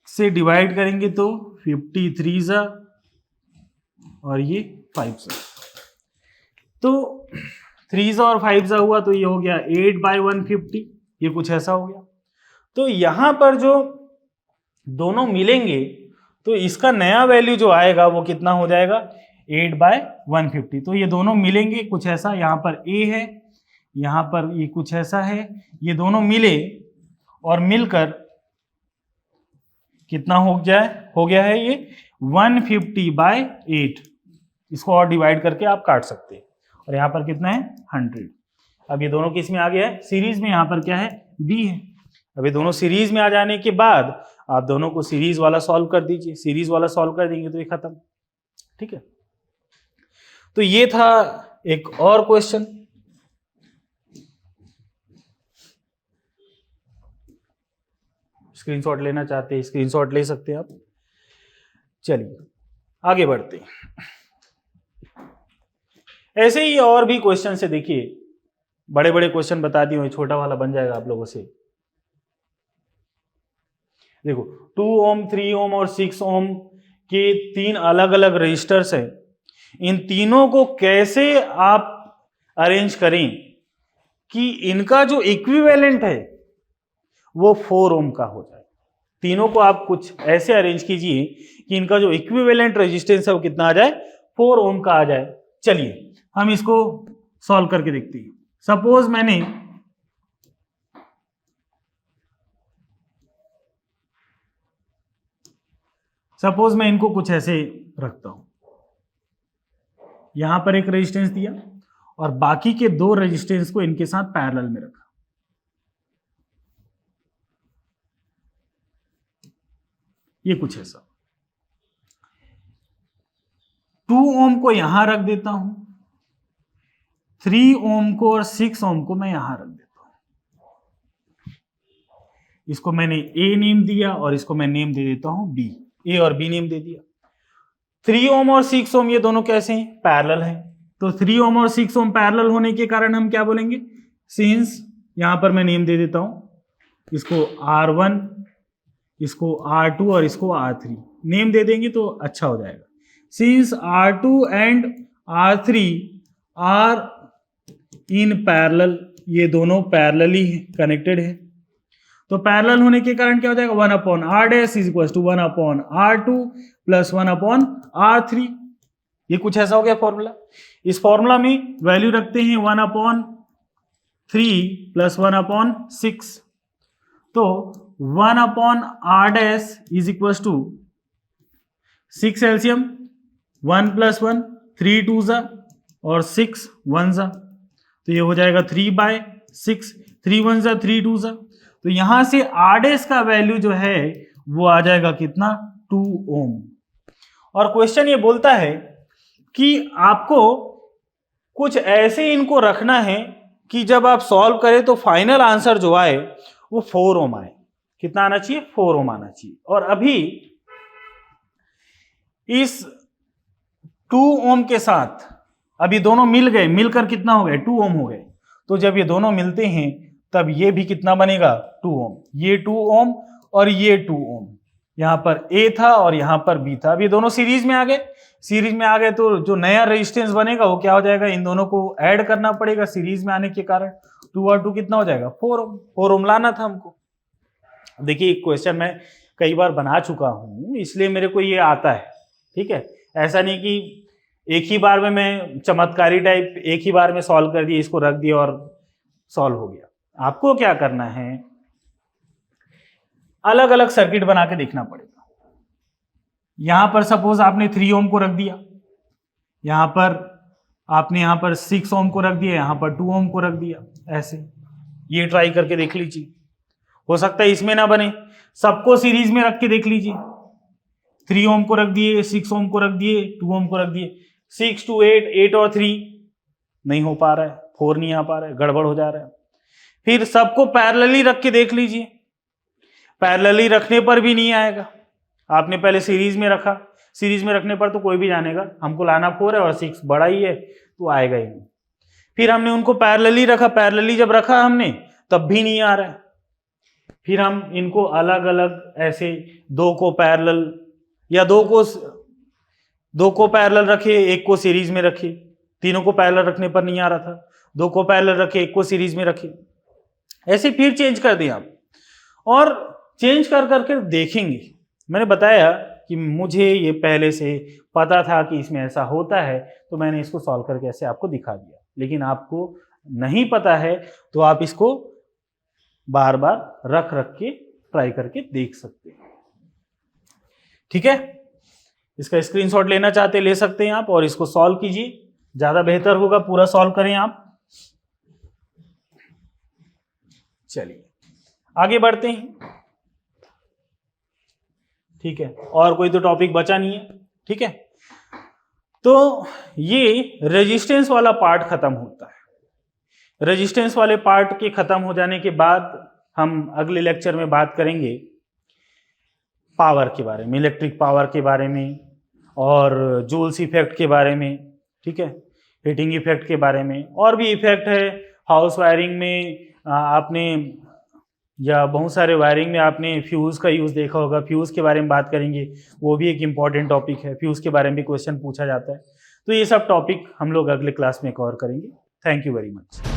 Speaker 1: से डिवाइड करेंगे तो 53 जा और ये 5 जा, तो 3 जा और 5 जा हुआ, तो ये हो गया 8/150, ये कुछ ऐसा हो गया। तो यहां पर जो दोनों मिलेंगे तो इसका नया वैल्यू जो आएगा वो कितना हो जाएगा 8/150। तो ये दोनों मिलेंगे कुछ ऐसा, यहाँ पर a है, यहाँ पर ये कुछ ऐसा है, ये दोनों मिले और मिलकर कितना हो गया है ये 150/8। इसको और डिवाइड करके आप काट सकते हैं, और यहाँ पर कितना है 100। अब ये दोनों किस में आ गया है, सीरीज में, यहाँ पर क्या है b है। अब ये दोनों सीरीज में आ जाने के बाद आप दोनों को सीरीज वाला सॉल्व कर दीजिए, सीरीज वाला सॉल्व कर देंगे तो ये खत्म, ठीक है। तो ये था एक और क्वेश्चन। स्क्रीनशॉट लेना चाहते हैं स्क्रीनशॉट ले सकते हैं आप। चलिए आगे बढ़ते हैं। ऐसे ही और भी क्वेश्चन से देखिए, बड़े बड़े क्वेश्चन बता दिए, छोटा वाला बन जाएगा आप लोगों से। देखो 2 ओम 3 ओम और 6 ओम के 3 अलग अलग रजिस्टर्स हैं। इन तीनों को कैसे आप अरेंज करें कि इनका जो इक्विवेलेंट है वो 4 ओम का हो जाए। तीनों को आप कुछ ऐसे अरेंज कीजिए कि इनका जो इक्विवेलेंट रेजिस्टेंस है वो कितना आ जाए, 4 ओम का आ जाए। चलिए हम इसको सॉल्व करके देखते हैं। सपोज मैं इनको कुछ ऐसे रखता हूं, यहां पर एक रेजिस्टेंस दिया और बाकी के 2 रेजिस्टेंस को इनके साथ पैरेलल में रखा। ये कुछ ऐसा। 2 ओम को यहां रख देता हूं, 3 ओम को और 6 ओम को मैं यहां रख देता हूं। इसको मैंने ए नेम दिया और इसको मैं नेम दे देता हूं बी। ए और बी नेम दे दिया। 3 ओम और 6 ओम ये दोनों कैसे हैं, पैरेलल हैं। तो 3 ओम और 6 ओम पैरेलल होने के कारण हम क्या बोलेंगे, सिंस, यहां पर मैं नेम दे देता हूं, इसको R1, इसको R2 और इसको R3 नेम दे देंगे तो अच्छा हो जाएगा। Since R2 and R3 are in parallel, ये दोनों पैरेलली कनेक्टेड है। तो पैरेलल होने के कारण क्या हो जाएगा, 1/R dash is equal to 1/R2 plus 1/R3। ये कुछ ऐसा हो गया फॉर्मूला। इस फॉर्मूला में वैल्यू रखते हैं 1/3 प्लस 1/6। तो 1/R dash is equal to 6 LCM, 1 plus 1 3 2 जा और 6 1 जा, तो ये हो जाएगा 3/6, 3 1 जा 3 2 जा। तो यहां से R डैश का वैल्यू जो है वो आ जाएगा कितना, 2 ओम। और क्वेश्चन ये बोलता है कि आपको कुछ ऐसे इनको रखना है कि जब आप सॉल्व करें तो फाइनल आंसर जो आए वो 4 ओम आए। कितना आना चाहिए, 4 ओम आना चाहिए। और अभी इस 2 ओम के साथ अभी दोनों मिल गए, मिलकर कितना हो गए, 2 ओम हो गए। तो जब ये दोनों मिलते हैं तब ये भी कितना बनेगा, 2 ओम। ये 2 ओम और ये 2 ओम। यहां पर A था और यहां पर B था। अब ये दोनों सीरीज में आ गए। सीरीज में आ गए तो जो नया रेजिस्टेंस बनेगा वो क्या हो जाएगा, इन दोनों को ऐड करना पड़ेगा सीरीज में आने के कारण। 2 और 2 कितना हो जाएगा, 4 ओम। 4 ओम लाना था हमको। देखिए क्वेश्चन मैं कई बार बना चुका हूं इसलिए मेरे को ये आता है, ठीक है। ऐसा नहीं कि एक ही बार में मैं चमत्कारी टाइप एक ही बार में सॉल्व कर दिया, इसको रख दिया और सॉल्व हो गया। आपको क्या करना है, अलग अलग सर्किट बना के देखना पड़ेगा। यहां पर सपोज आपने 3 ओम को रख दिया, यहां पर आपने यहां पर 6 ओम को रख दिया, यहां पर 2 ओम को रख दिया, ऐसे ये ट्राई करके देख लीजिए। हो सकता है इसमें ना बने, सबको सीरीज में रख के देख लीजिए। 3 ओम को रख दिए, 6 ओम को रख दिए, 2 ओम को रख दिए, 6 2 8, 8 और 3 नहीं हो पा रहा है, 4 नहीं आ पा रहा है, गड़बड़ हो जा रहा है। फिर सबको पैरेलली रख के देख लीजिए, पैरेलली रखने पर भी नहीं आएगा। आपने पहले सीरीज में रखा, सीरीज में रखने पर तो कोई भी जानेगा हमको लाना 4 है और 6 बड़ा ही है तो आएगा ही नहीं। फिर हमने उनको पैरेलली रखा, पैरेलली जब रखा हमने तब भी नहीं आ रहा है। फिर हम इनको अलग अलग ऐसे 2 को पैरेलल या 2 को पैरेलल रखे, 1 को सीरीज में रखे। तीनों को पैरेलल रखने पर नहीं आ रहा था, 2 को पैरेलल रखे, 1 को सीरीज में रखे। ऐसे फिर चेंज कर दिया आप और चेंज कर करके देखेंगे। मैंने बताया कि मुझे ये पहले से पता था कि इसमें ऐसा होता है तो मैंने इसको सॉल्व करके ऐसे आपको दिखा दिया। लेकिन आपको नहीं पता है तो आप इसको बार बार रख रख के ट्राई करके देख सकते हैं, ठीक है। इसका स्क्रीनशॉट लेना चाहते ले सकते हैं आप और इसको सॉल्व कीजिए, ज्यादा बेहतर होगा पूरा सॉल्व करें आप। चलिए आगे बढ़ते हैं, ठीक है। और कोई तो टॉपिक बचा नहीं है, ठीक है। तो ये रेजिस्टेंस वाला पार्ट खत्म होता है। रेजिस्टेंस वाले पार्ट के खत्म हो जाने के बाद हम अगले लेक्चर में बात करेंगे पावर के बारे में, इलेक्ट्रिक पावर के बारे में और जूल्स इफेक्ट के बारे में, ठीक है, हीटिंग इफेक्ट के बारे में, और भी इफेक्ट है हाउस वायरिंग में। आपने या बहुत सारे वायरिंग में आपने फ्यूज़ का यूज़ देखा होगा, फ्यूज़ के बारे में बात करेंगे, वो भी एक इम्पॉर्टेंट टॉपिक है, फ्यूज़ के बारे में भी क्वेश्चन पूछा जाता है। तो ये सब टॉपिक हम लोग अगले क्लास में कवर करेंगे। Thank you very much.